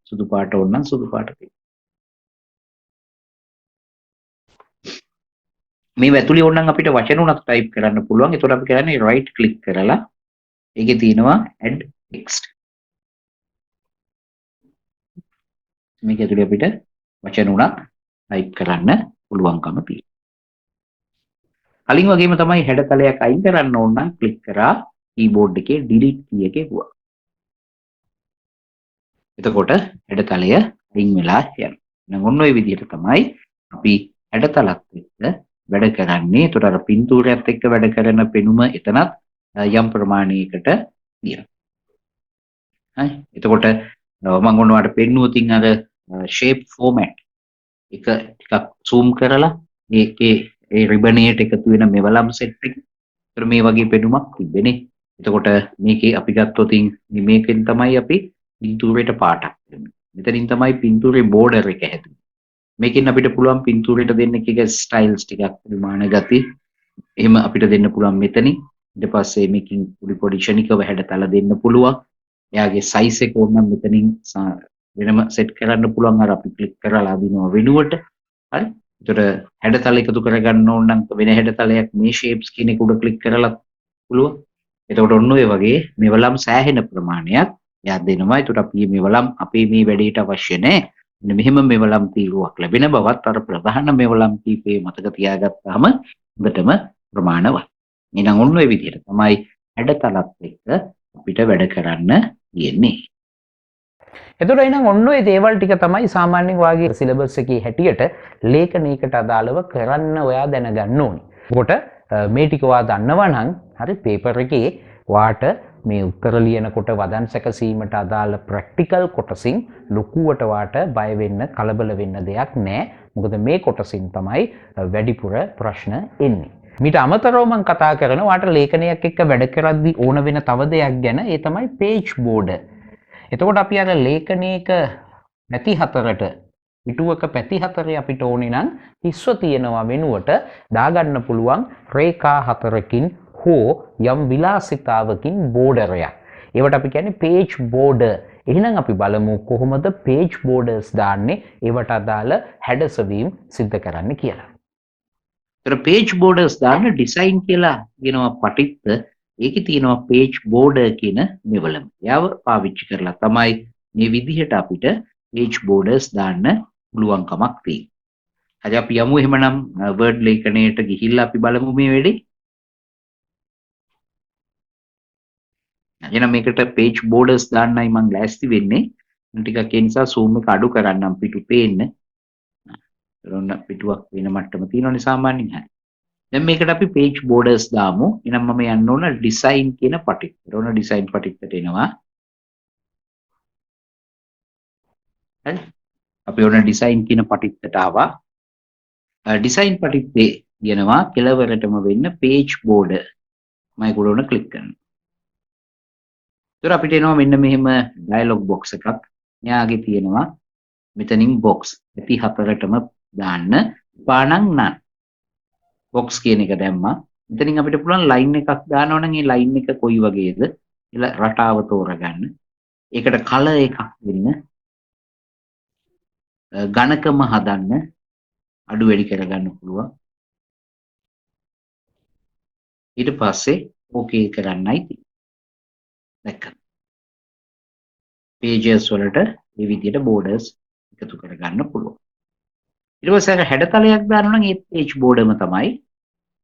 සුදු පාට ඕන නම් සුදු පාට තියෙනවා. මේ වැතුලේ ඕන නම් අපිට වචන උනත් ටයිප් කරන්න පුළුවන්. එතකොට අපි කරන්නේ රයිට් ක්ලික් කරලා ඒකේ තියෙනවා add text. මේක ඇතුලේ අපිට වචන උනත් ටයිප් කරන්න පුළුවන්කම තියෙනවා. කලින් වගේම තමයි හැඩතලයක් අයින් කරන්න ඕන නම් ක්ලික් කරා කීබෝඩ් එකේ delete key එකේ ගුවා. එතකොට හැඩතලය අයින් වෙලා යනවා. එහෙනම් ඔන්න ඔය විදිහට තමයි අපි හැඩතලත් එක්ක වැඩ කරන්නේ. එතකොට අර පින්තූරයත් එක්ක වැඩ කරන පෙනුම එතනත් යම් ප්‍රමාණයකට තියෙනවා. හරි. එතකොට මම ඔන්නවට පෙන්නුවතින් අර ෂේප් ෆෝමැට් එක ටිකක් zoom කරලා ඒකේ ඒ රිබනේට එකතු වෙන මෙවලම් සෙට් එක. ඒතර මේ වගේ පෙනුමක් තිබෙන්නේ. එතකොට මේකේ අපි ගත්තොතින් මේකෙන් තමයි අපි පින්තූරයට පාටක් දෙන්නේ. මෙතනින් තමයි පින්තූරේ බෝඩර් එක හැදුනේ. මේකෙන් අපිට පුළුවන් පින්තූරයට දෙන්න එක ස්ටයිල්ස් ටිකක් විමාන ගති. එහෙම අපිට දෙන්න පුළුවන් මෙතනින්. ඊට පස්සේ මේකෙන් පොඩි පොඩි ක්ෂණිකව හැඩතල දෙන්න පුළුවන්. එයාගේ සයිස් එක ඕන නම් මෙතනින් වෙනම සෙට් කරන්න පුළුවන්. අර අපි ක්ලික් කරලා අදිනවා වෙනුවට. හරි. ඒතර හැඩතල එකතු කරගන්න ඕන නම් වෙන හැඩතලයක් මේ shapes කියන එක උඩ ක්ලික් කරලා පුළුවන්. එතකොට ඔන්න ඔය වගේ මෙවලම් සෑහෙන ප්‍රමාණයක් යා දෙනවා. ඒතර අපි මෙවලම් අපේ මේ වැඩේට අවශ්‍ය නැහැ. මෙහෙම මෙවලම් තීරුවක් ලැබෙන බවත් අර ප්‍රධාන මෙවලම් කීපේ මතක තියාගත්තාම හොඳටම ප්‍රමාණවත්. එහෙනම් ඔන්න ඔය විදිහට තමයි හැඩතලත් එක්ක අපිට වැඩ කරන්න තියෙන්නේ. එතකොට එහෙනම් ඔන්න ඔය දේවල් ටික තමයි සාමාන්‍යයෙන් වාගේ සිලබස් එකේ හැටියට ලේඛනයකට අදාළව කරන්න ඔයා දැනගන්න ඕනේ. එතකොට මේ ටික ඔයා දන්නවා නම් හරි පේපර් එකේ වාට මේ උත්තර ලියනකොට වදන් සැකසීමට අදාළ ප්‍රැක්ටිකල් කොටසින් ලොකුවට වාට බය වෙන්න කලබල වෙන්න දෙයක් නැහැ. මොකද මේ කොටසින් තමයි වැඩිපුර ප්‍රශ්න එන්නේ. මීට අමතරව මම කතා කරන වාට ලේඛනයක් එක්ක වැඩ කරද්දී ඕන වෙන තව දෙයක් ගැන ඒ තමයි page border. එතකොට අපි අර ලේඛනයක පැති හතරට පිටුවක පැති හතරේ අපිට ඕනේ නම් හිස්ව තියෙනවා වෙනුවට දාගන්න පුළුවන් රේඛා හතරකින් හෝ යම් විලාසිතාවකින් බෝඩරයක්. ඒවට අපි කියන්නේ page border. එහෙනම් අපි බලමු කොහොමද page borders දාන්නේ ඒවට අදාළ හැඩසවීම් සිද්ධ කරන්න කියලා. ඒතර page borders දාන්න design කියලා කියනවා පටිත්ත. ඒකේ තියෙනවා page border කියන මෙවලම. යව පාවිච්චි කරලා තමයි මේ විදිහට අපිට page borders දාන්න පුළුවන්කමක් තියෙන්නේ. හරි අපි යමු එහෙමනම් word ලේඛනයට ගිහිල්ලා අපි බලමු මේ වෙලේ. එහෙනම් මේකට page borders දාන්නයි මම ලෑස්ති වෙන්නේ. ටිකක් ඒ නිසා zoom එක අඩු කරන්නම් පිටු පේන්න. ඔන්න පිටුවක් වෙන මට්ටම තියෙනවනේ සාමාන්‍යයෙන්. හරි. දැන් මේකට අපි page borders දාමු. එහෙනම් මම යන්න ඕන design කියන පටිච්චයට. ඔන්න design පටිච්චයට එනවා. හරි. අපි ඔන්න design කියන පටිච්චයට ආවා. design පටිච්චේ කියනවා කෙලවරටම වෙන්න page border. මම ඒක උඩ ක්ලික් කරනවා. ඒතර අපිට එනවා මෙන්න මෙහෙම dialog box එකක්. මෙයාගේ තියෙනවා මෙතනින් box. ඇති හතරටම දාන්න පාණන් නන්. box කියන එක දැම්මා. මෙතනින් අපිට පුළුවන් line එකක් දානවා නම් ඒ line එක කොයි වගේද කියලා රටාව තෝරගන්න. ඒකට color එකක් දෙන්න. ඝනකම හදන්න අඩු වැඩි කරගන්න පුළුවන්. ඊට පස්සේ okay කරන්නයි තියෙන්නේ. දැක්කද? pages වලට මේ විදිහට borders එකතු කරගන්න පුළුවන්. ඊට පස්සේ හැඩතලයක් දානවා නම් ඒ page borderම තමයි.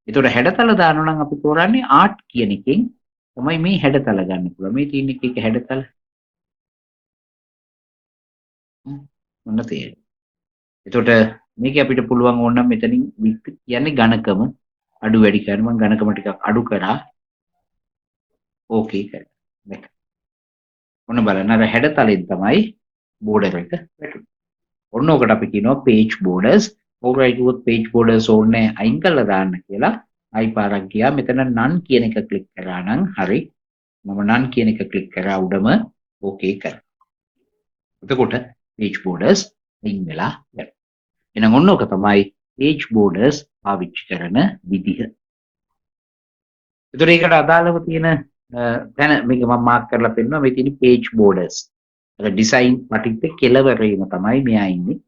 ඒතකොට හැඩතල දානවා නම් අපි තෝරන්නේ art කියන එකෙන් තමයි මේ හැඩතල ගන්න පුළුවන්. මේ තියෙන එක හැඩතල. මොන තේරෙන්නේ? එතකොට මේක අපිට පුළුවන් ඕනනම් මෙතනින් width කියන්නේ ඝනකම අඩු වැඩි කරන මම ඝනකම ටිකක් අඩු කරා. ඕකේ කරා. දැන් ඔන්න බලන්න අර හැඩතලෙන් තමයි border එක වැටුනේ. ඔන්න ඔකට අපි කියනවා page borders. ඕකයි කිව්වොත් page borders ඕනේ අයින් කරලා දාන්න කියලා. ආයි පාරක් ගියා. මෙතන none කියන එක ක්ලික් කරා නම් හරි. මම none කියන එක ක්ලික් කරා උඩම ඕකේ කරා. එතකොට page borders අයින් වෙලා යනවා. එහෙනම් ඔන්න ඔක තමයි page borders පාවිච්චි කරන විදිහ. ඒතර ඒකට අදාළව තියෙන දැන් මේක මම මාක් කරලා පෙන්නනවා මේ තියෙන page borders. අර design පටිච්ච කෙලවරේම තමයි මෙයා ඉන්නේ.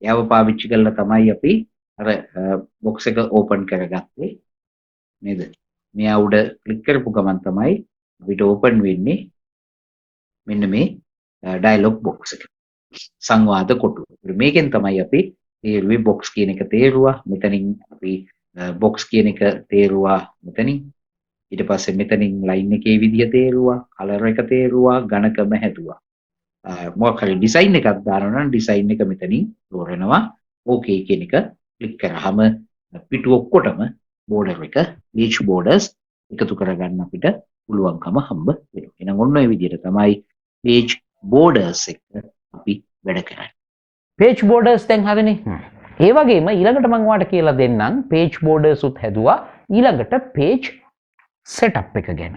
ඒව පාවිච්චි කරලා තමයි අපි අර box එක open කරගත්තේ. නේද? මෙයා උඩ ක්ලික් කරපු ගමන් තමයි අපිට open වෙන්නේ මෙන්න මේ dialog box එක. සංවාද කොටුව. මේකෙන් තමයි අපි තේරුවේ box කියන එක තේරුවා. මෙතනින් අපි box කියන එක තේරුවා මෙතනින්. ඊට පස්සේ මෙතනින් line එකේ විදිය තේරුවා, color එක තේරුවා, ඝනකම හැදුවා. මොකක් හරි design එකක් දානවා නම් design එක මෙතනින් තෝරනවා. okay කියන එක ක්ලික් කරාම පිටු ඔක්කොටම border එක page borders එකතු කරගන්න අපිට පුළුවන්කම හම්බ වෙනවා. එහෙනම් ඔන්න ඔය විදිහට තමයි page borders එක අපි වැඩ කරන්නේ. page borders දැන් හදනේ. ඒ වගේම ඊළඟට මම ඔයාලට කියලා දෙන්නම් page borders උත් හැදුවා. ඊළඟට page setup එක ගැන.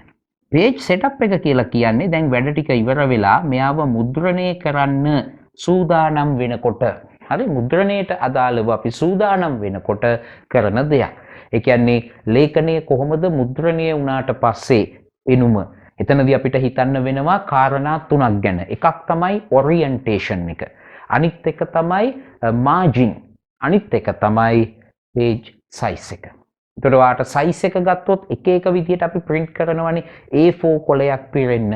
page setup එක කියලා කියන්නේ දැන් වැඩ ටික ඉවර වෙලා මෙයාව මුද්‍රණය කරන්න සූදානම් වෙනකොට හරි මුද්‍රණයට අදාළව අපි සූදානම් වෙනකොට කරන දෙයක්. ඒ කියන්නේ ලේඛනය කොහොමද මුද්‍රණය වුණාට පස්සේ එනුම එතනදී අපිට හිතන්න වෙනවා කාරණා තුනක් ගැන. එකක් තමයි orientation එක. අනිත් එක තමයි margin. අනිත් එක තමයි page size එක. ඒතර වාට size එක ගත්තොත් එක එක විදිහට අපි print කරනවානේ A4 කොලයක් පිරෙන්න.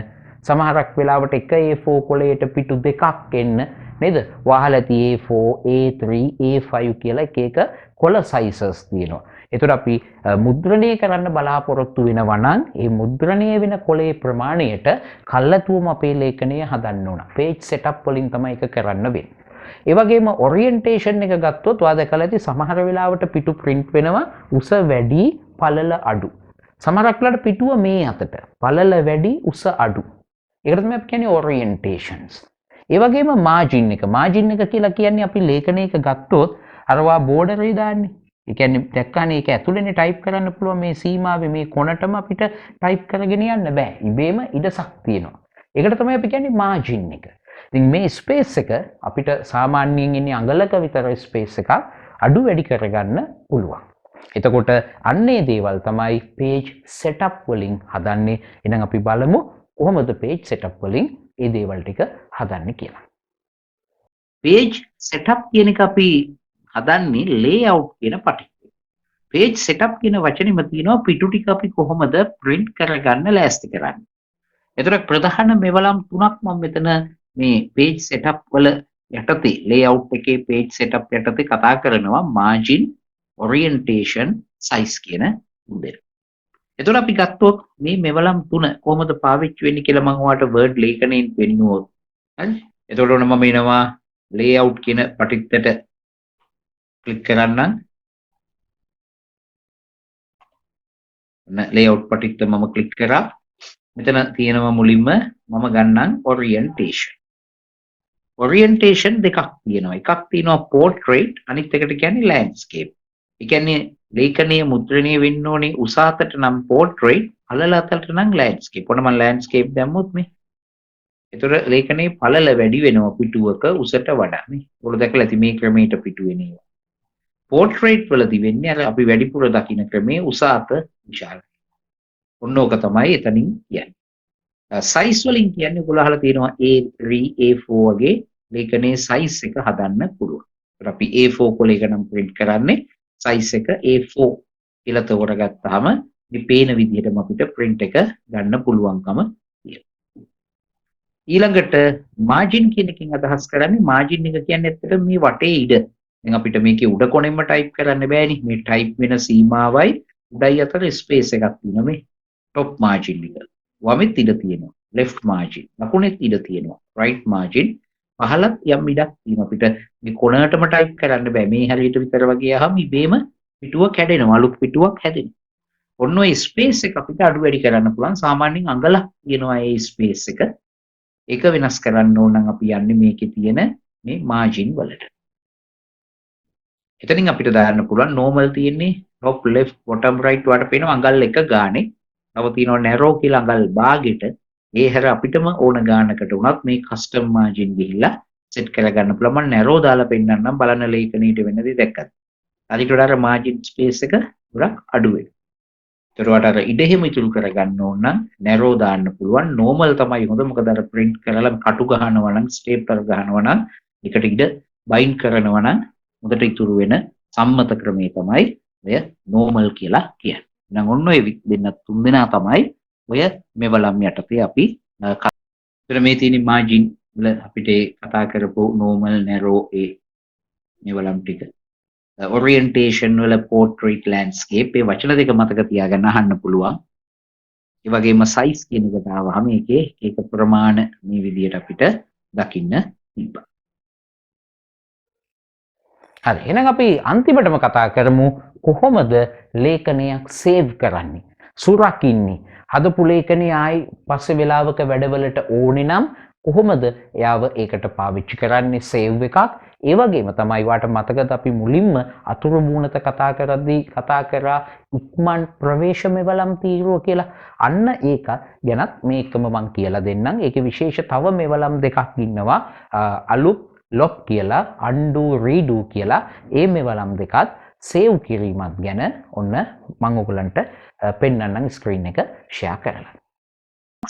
සමහරක් වෙලාවට එක A4 කොලයට පිටු දෙකක් එන්න නේද? වහලා තියෙ A4, A3, A5 කියලා එක එක කොල sizes තියෙනවා. ඒතර අපි මුද්‍රණය කරන්න බලාපොරොත්තු වෙනවා නම් ඒ මුද්‍රණය වෙන කොලේ ප්‍රමාණයට කල්ලාතුවම අපේ ලේඛනය හදන්න ඕන. page setup වලින් තමයි ඒක කරන්න වෙන්නේ. ඒ වගේම orientation එක ගත්තොත් ඔයා දැකලා ඇති සමහර වෙලාවට පිටු print වෙනවා උස වැඩි පළල අඩු. සමහරක් වෙලාවට පිටුව මේ අතට පළල වැඩි උස අඩු. ඒකට තමයි අපි කියන්නේ ඔරියන්ටේෂන්ස්. ඒ වගේම මාජින් එක කියලා කියන්නේ අපි ලේඛනයක ගත්තොත් අරවා බෝඩරේ දාන්නේ. ඒ කියන්නේ දැක්කනේ ඒක ඇතුළේනේ ටයිප් කරන්න පුළුවන් මේ සීමාවේ මේ කොනටම අපිට ටයිප් කරගෙන යන්න බෑ. ඉබේම ඉඩසක් තියෙනවා. ඒකට තමයි අපි කියන්නේ මාජින් එක. ඉතින් මේ ස්පේස් එක අපිට සාමාන්‍යයෙන් ඉන්නේ අඟලක විතර ස්පේස් එකක් අඩු වැඩි කරගන්න පුළුවන්. එතකොට අන්නේ දේවල් තමයි page setup වලින් හදන්නේ. එහෙනම් අපි බලමු කොහොමද page setup වලින් මේ දේවල් ටික හදන්නේ කියලා. page setup කියන එක අපි හදන්නේ layout කියන පටිච්චය. page setup කියන වචනේම තියෙනවා පිටු ටික අපි කොහොමද print කරගන්න ලෑස්ති කරන්නේ. එතකොට ප්‍රධාන මෙවලම් තුනක් මම මෙතන මේ page setup වල යටතේ layout එකේ page setup යටතේ කතා කරනවා margin, orientation, size කියන මුදල්. එතකොට අපි ගත්තොත් මේ මෙවලම් තුන කොහොමද පාවිච්චි වෙන්නේ කියලා මම ඔයාලට word ලේඛනයෙන් පෙන්නුවොත්. හරි? එතකොට ඔන්න මම එනවා layout කියන පටිච්චයට ක්ලික් කරන්නම්. ඔන්න layout පටිච්චයට මම ක්ලික් කරා. මෙතන තියෙනවා මුලින්ම මම ගන්නම් orientation. orientation දෙකක් තියෙනවා. එකක් තියෙනවා portrait, අනිත් එකට කියන්නේ landscape. ඒ කියන්නේ ලේඛනයේ මුද්‍රණය වෙන්න ඕනේ උස අතට නම් portrait, පළල අතට නම් landscape. ඔන්න මම landscape දැම්මොත් මේ. ඒතර ලේඛනයේ පළල වැඩි වෙනවා පිටුවක උසට වඩා නේ. ඔයාලා දැකලා ඇති මේ ක්‍රමයට පිටු වෙන්නේ. portrait වලදී වෙන්නේ අර අපි වැඩිපුර දකින්න ක්‍රමයේ උස අත විශාලයි. ඔන්න ඕක තමයි එතනින් කියන්නේ. size වලින් කියන්නේ ඔයගොල්ලෝ අහලා තියෙනවා A3, A4 වගේ ලේඛනයේ size එක හදන්න පුළුවන්. ඒත් අපි A4 කොලයක නම් print කරන්නේ size එක A4 කියලා තෝරගත්තාම මේ පේන විදිහටම අපිට print එක ගන්න පුළුවන්කම තියෙනවා. ඊළඟට margin කියන එකෙන් අදහස් කරන්නේ margin එක කියන්නේ ඇත්තටම මේ වටේ ඉඩ. දැන් අපිට මේකේ උඩ කොනෙන්ම type කරන්න බෑනේ. මේ type වෙන සීමාවයි උඩයි අතර space එකක් තියෙනවා මේ top margin එක. වමෙත් ඉඩ තියෙනවා left margin, දකුණෙත් ඉඩ තියෙනවා right margin. පහලත් යම් ඉඩක් තියෙනවා. අපිට මේ කොනටම type කරන්න බෑ. මේ හැරියට විතර වගේ අහම ඉබේම පිටුව කැඩෙනවා. අලුත් පිටුවක් හැදෙනවා. ඔන්න ඔය ස්පේස් එක අපිට අඩු වැඩි කරන්න පුළුවන්. සාමාන්‍යයෙන් අඟලක් තියෙනවා ඒ ස්පේස් එක. ඒක වෙනස් කරන්න ඕන නම් අපි යන්නේ මේකේ තියෙන මේ මාජින් වලට. එතනින් අපිට දාන්න පුළුවන් normal තියෙන්නේ top left bottom right වලට පේනවා අඟල් එක ගානේ. තව තියෙනවා narrow කියලා අඟල් භාගෙට. ඒ හැර අපිටම ඕන ගානකට උනත් මේ custom margin ගිහිල්ලා set කරගන්න පුළුවන්. මම narrow දාලා පෙන්නන්නම් බලන්න ලේඛනීයට වෙන දේ දැක්කත්. අනිත් උඩ අර margin space එක ගොඩක් අඩු වෙනවා. ඒතරවට අර ඉඩ හිම ඉතුරු කරගන්න ඕන නම් narrow දාන්න පුළුවන්. normal තමයි හොඳ. මොකද අර print කරලා කටු ගහනවා නම් stapler ගහනවා නම් එකට ඉඩ bind කරනවා නම් හොඳට ඉතුරු වෙන සම්මත ක්‍රමය තමයි ඔය normal කියලා කියන්නේ. එහෙනම් ඔන්න ඔය දෙන්න තුන් දෙනා තමයි ඔය මෙවලම් යටතේ අපි කතා මේ තියෙන margin වල අපිට කතා කරපු normal, narrow ඒ මෙවලම් ටික. orientation වල portrait, landscape මේ වචන දෙක මතක තියාගන්න අහන්න පුළුවන්. ඒ වගේම size කියන එකට ආවම මේකේ ඒක ප්‍රමාණ මේ විදිහට අපිට දකින්න තිබ්බා. හරි. එහෙනම් අපි අන්තිමටම කතා කරමු කොහොමද ලේඛනයක් save කරන්නේ, සුරකින්නේ. හදපු ලේඛනය ආයි පස්සේ වෙලාවක වැඩවලට ඕනේ නම් කොහොමද එයාව ඒකට පාවිච්චි කරන්නේ save එකක්. ඒ වගේම තමයි වාට මතකද අපි මුලින්ම අතුරු මූණත කතා කරද්දී කතා කරා ඉක්මන් ප්‍රවේශ මෙවලම් තීරුව කියලා. අන්න ඒක ගැනත් මේකම මම කියලා දෙන්නම්. ඒකේ විශේෂ තව මෙවලම් දෙකක් ඉන්නවා. අලුත් lop කියලා, undo, redo කියලා. ඒ මෙවලම් දෙකත් save කිරීමත් ගැන ඔන්න මම ඔයගලන්ට පෙන්වන්නම් ස්ක්‍රීන් එක share කරලා.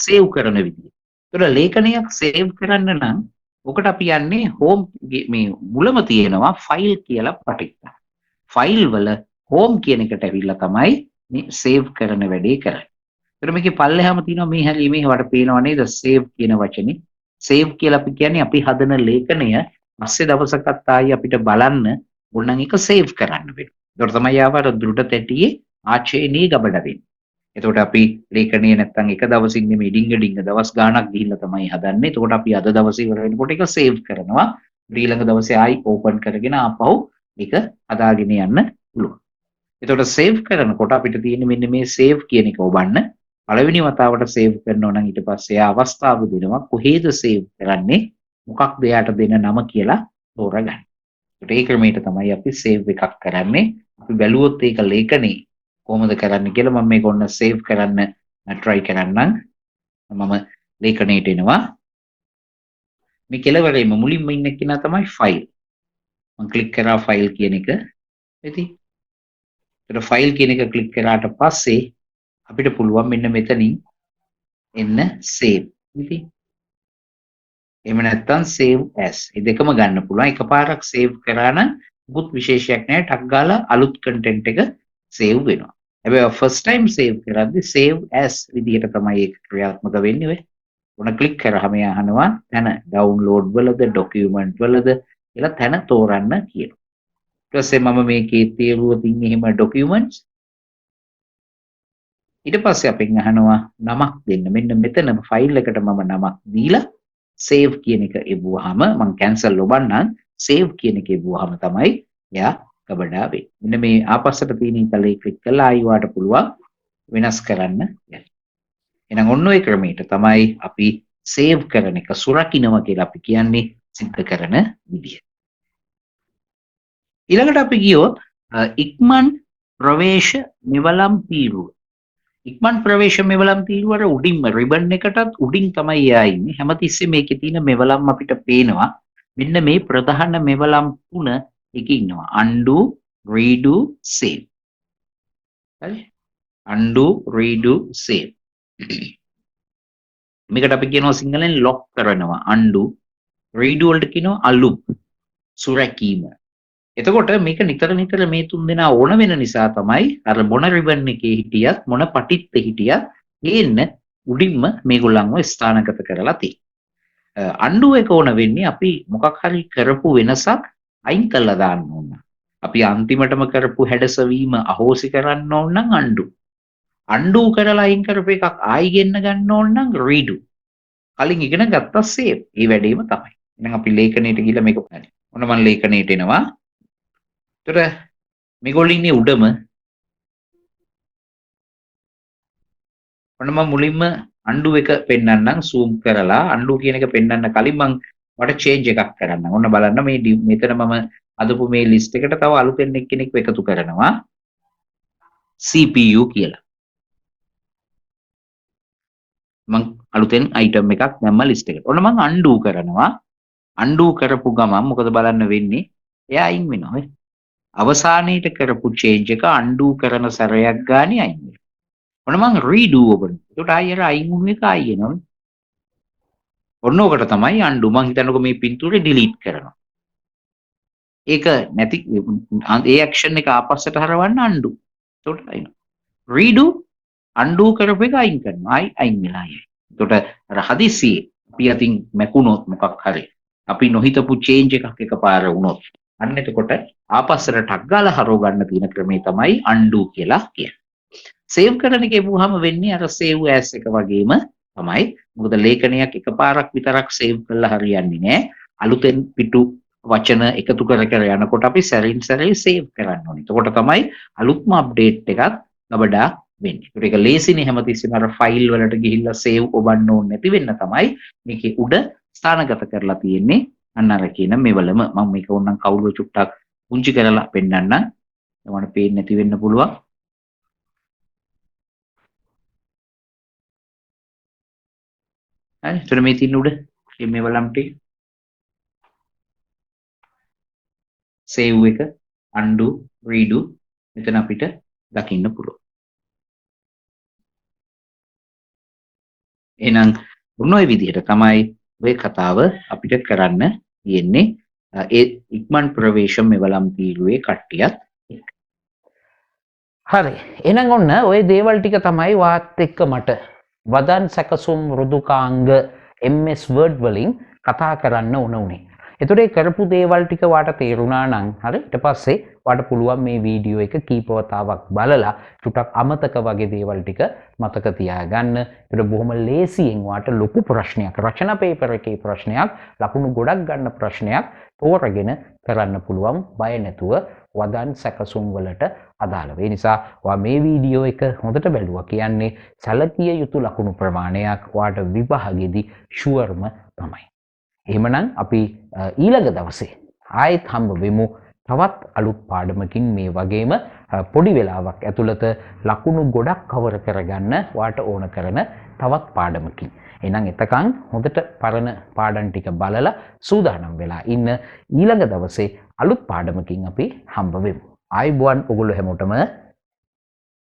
save කරන විදිය. ඒතර ලේඛනයක් save කරන්න නම් ඔකට අපි යන්නේ home මේ මුලම තියෙනවා file කියලා පටිච්ච. file වල home කියන එකට ඇවිල්ලා තමයි මේ save කරන වැඩේ කරන්නේ. ඒතර මේකේ පල්ලෙහාම තියෙනවා මේ හැලී මේ වට පේනව නේද save කියන වචනේ. save කියලා අපි කියන්නේ අපි හදන ලේඛනය පස්සේ දවසකත් ආයි අපිට බලන්න ඕන නම් ඒක save කරන්න වෙනවා. ඒතර තමයි ආවර දෘඩ තැටියේ ආචේනී ගබඩ වෙන්නේ. එතකොට අපි ලේඛනය නැත්තම් එක දවසින් නෙමෙයි ඩිංග දවස් ගාණක් ගිහිල්ලා තමයි හදන්නේ. එතකොට අපි අද දවසේ ඉවර වෙනකොට ඒක save කරනවා. ඊළඟ දවසේ ආයි open කරගෙන ආපහු ඒක හදාගෙන යන්න පුළුවන්. එතකොට සේව් කරනකොට අපිට තියෙන්නේ මෙන්න මේ සේව් කියන එක ඔබන්න. පළවෙනි වතාවට සේව් කරනවා නම් ඊට පස්සේ ආ අවස්ථාව දෙනවා කොහේද සේව් කරන්නේ මොකක්ද එයාට දෙන නම කියලා තෝරගන්න. ඒකට ඒ ක්‍රමයට තමයි අපි සේව් එකක් කරන්නේ. අපි බැලුවොත් ඒක ලේඛනේ කොහොමද කරන්න කියලා මම මේක ඔන්න සේව් කරන්න try කරන්නම්. මම ලේඛනයට එනවා. මේ කෙලවරේම මුලින්ම ඉන්න කෙනා තමයි ෆයිල්. මම ක්ලික් කරා ෆයිල් කියන එක. ඉතින් ඒතර ෆයිල් කියන එක ක්ලික් කරාට පස්සේ අපිට පුළුවන් මෙන්න මෙතනින් එන්න save. ඉතින් එහෙම නැත්නම් save as. මේ දෙකම ගන්න පුළුවන්. එකපාරක් save කරා නම් මුකුත් විශේෂයක් නැහැ. ටක් ගාලා අලුත් content එක save වෙනවා. හැබැයි first time save කරද්දි save as විදිහට තමයි ඒක ක්‍රියාත්මක වෙන්නේ ඔය. ඔන්න ක්ලික් කරාම යහනවා තැන download වලද document වලද කියලා තැන තෝරන්න කියනවා. ඊට පස්සේ මම මේකේ තේරුවතින් එහෙම documents ඊට පස්සේ අපෙන් අහනවා නමක් දෙන්න. මෙන්න මෙතන ෆයිල් එකට මම නමක් දීලා save කියන එක එවුවාම මම cancel ඔබන්නම් save කියන එක එවුවාම තමයි එයා ගබඩා වෙන්නේ. මෙන්න මේ ආපස්සට තියෙන ඉතලේ ක්ලික් කරලා ආයිවාට පුළුවන් වෙනස් කරන්න. එහෙනම් ඔන්න ඔය ක්‍රමයට තමයි අපි save කරන එක සුරකින්නවා කියලා අපි කියන්නේ සිද්ධ කරන විදිය. ඊළඟට අපි ගියොත් ඉක්මන් ප්‍රවේශ මෙවලම් තීරුව. ඉක්මන් ප්‍රවේශ මෙවලම් තීරුවර උඩින්ම රිබන් එකටත් උඩින් තමයි එයා ඉන්නේ. හැමතිස්සෙම මේකේ තියෙන මෙවලම් අපිට පේනවා. මෙන්න මේ ප්‍රධාන මෙවලම් තුන එකේ ඉන්නවා. undo, redo, save. හරි? undo, redo, save. මේකට අපි කියනවා සිංහලෙන් lock කරනවා. undo, redo වලට කියනවා අලුත් සුරැකීම. එතකොට මේක නිතර නිතර මේ තුන් දෙනා ඕන වෙන නිසා තමයි අර මොන රිබන් එකේ හිටියත් මොන පටිත්තේ හිටියත් ගේන්න උඩින්ම මේගොල්ලන්ව ස්ථානගත කරලා තියෙන්නේ. අන්ඩු එක ඕන වෙන්නේ අපි මොකක් හරි කරපු වෙනසක් අයින් කළා දාන්න ඕන. අපි අන්තිමටම කරපු හැඩසවීම අහෝසි කරන්න ඕන නම් අන්ඩු. අන්ඩු කරලා අයින් කරපු එකක් ආයි ගෙන්න ගන්න ඕන නම් රීඩු. කලින් ඉගෙන ගත්තා සේව්. මේ වැඩේම තමයි. එහෙනම් අපි ලේඛනයට ගිහලා මේක බලන්න. ඔන්න මම ලේඛනයට එනවා. ඒතර මේගොල්ලෝ ඉන්නේ උඩම. ඔන්න මම මුලින්ම undo එක පෙන්නන්නම් zoom කරලා undo කියන එක පෙන්නන්න කලින් මම මට change එකක් කරන්න. ඔන්න බලන්න මේ මෙතන මම අදපු මේ list එකට තව අලුතෙන් එක්කෙනෙක් එකතු කරනවා. CPU කියලා. මම අලුතෙන් item එකක් දැම්ම list එකට. ඔන්න මම undo කරනවා. undo කරපු ගමන් මොකද බලන්න වෙන්නේ? එයා අයින් වෙනවා. අවසානයේට කරපු change එක undo කරන සැරයක් ගානේ අයින් වෙනවා. ඔන්න මම redo ඔබන. ඒකට ආයෙ අයින් වුණ එක ආයෙ එනවා. ඔන්න ඔකට තමයි undo. මම හිතන්නකො මේ පින්තූරේ delete කරනවා. ඒක නැති ඒ action එක ආපස්සට හරවන්න undo. ඒකට අයින්. redo undo කරපු එක අයින් කරනවා. ආයි අයින් වෙලා ආයෙ. ඒකට අර හදිසියේ අපි අතින් මැකුණොත් මොකක් හරි අපි නොහිතපු change එකක් එකපාර වුණොත් අන්න එතකොට ආපස්සට ටක් ගාලා හරව ගන්න තියෙන ක්‍රමය තමයි undo කියලා කියන්නේ. සේව් කරන එක එවුවාම වෙන්නේ අර save as එක වගේම තමයි. මොකද ලේඛනයක් එකපාරක් විතරක් save කරලා හරියන්නේ නැහැ. අලුතෙන් පිටු වචන එකතු කර කර යනකොට අපි සැරින් සැරේ save කරන්න ඕනේ. එතකොට තමයි අලුත්ම update එකක් ගබඩා වෙන්නේ. ඒක ලේසිනේ හැමතිස්සෙම අර ෆයිල් වලට ගිහිල්ලා save ඔබන්න ඕනේ නැති වෙන්න තමයි මේකේ උඩ ස්ථානගත කරලා තියෙන්නේ. අන්න අර කියන මෙවලම මම මේක ඕනනම් කවුරු චුට්ටක් පුංචි කරලා පෙන්නන්න. මට පේන්නේ නැති වෙන්න පුළුවන්. හරි. එතන මේ තියෙන උඩ මේ මෙවලම් ටික save එක undo redo මෙතන අපිට දකින්න පුළුවන්. එහෙනම් මොන ඔය විදිහට තමයි ඔය කතාව අපිට කරන්න තියෙන්නේ. ඒ ඉක්මන් ප්‍රවේශ මෙවලම් තීරුවේ කට්ටියත් එක්ක. හරි. එහෙනම් ඔන්න ওই දේවල් ටික තමයි වාත් එක්ක මට වදන් සැකසුම් මෘදුකාංග MS Word වලින් කතා කරන්න උනේ. එතකොට ඒ කරපු දේවල් ටික වාට තේරුණා නම් හරි ඊට පස්සේ වාට පුළුවන් මේ වීඩියෝ එක කීපවතාවක් බලලා ටුටක් අමතක වගේ දේවල් ටික මතක තියාගන්න. ඒකට බොහොම ලේසියෙන් වාට ලොකු ප්‍රශ්නයක් රචනා පේපර් එකේ ප්‍රශ්නයක් ලකුණු ගොඩක් ගන්න ප්‍රශ්නයක් තෝරගෙන කරන්න පුළුවන් බය නැතුව වදන් සැකසුම් වලට අදාළව. ඒ නිසා ඔයා මේ වීඩියෝ එක හොඳට බැලුවා කියන්නේ සැලකිය යුතු ලකුණු ප්‍රමාණයක් වාට විභාගෙදි ෂුවර්ම තමයි. එහෙමනම් අපි ඊළඟ දවසේ ආයෙත් හම්බ වෙමු තවත් අලුත් පාඩමකින් මේ වගේම පොඩි වෙලාවක් ඇතුළත ලකුණු ගොඩක් කවර කරගන්න වාට ඕන කරන තවත් පාඩමකින්. එහෙනම් එතකන් හොඳට පරණ පාඩම් ටික බලලා සූදානම් වෙලා ඉන්න ඊළඟ දවසේ අලුත් පාඩමකින් අපි හම්බ වෙමු. ආයුබෝවන් ඔයගොල්ලෝ හැමෝටම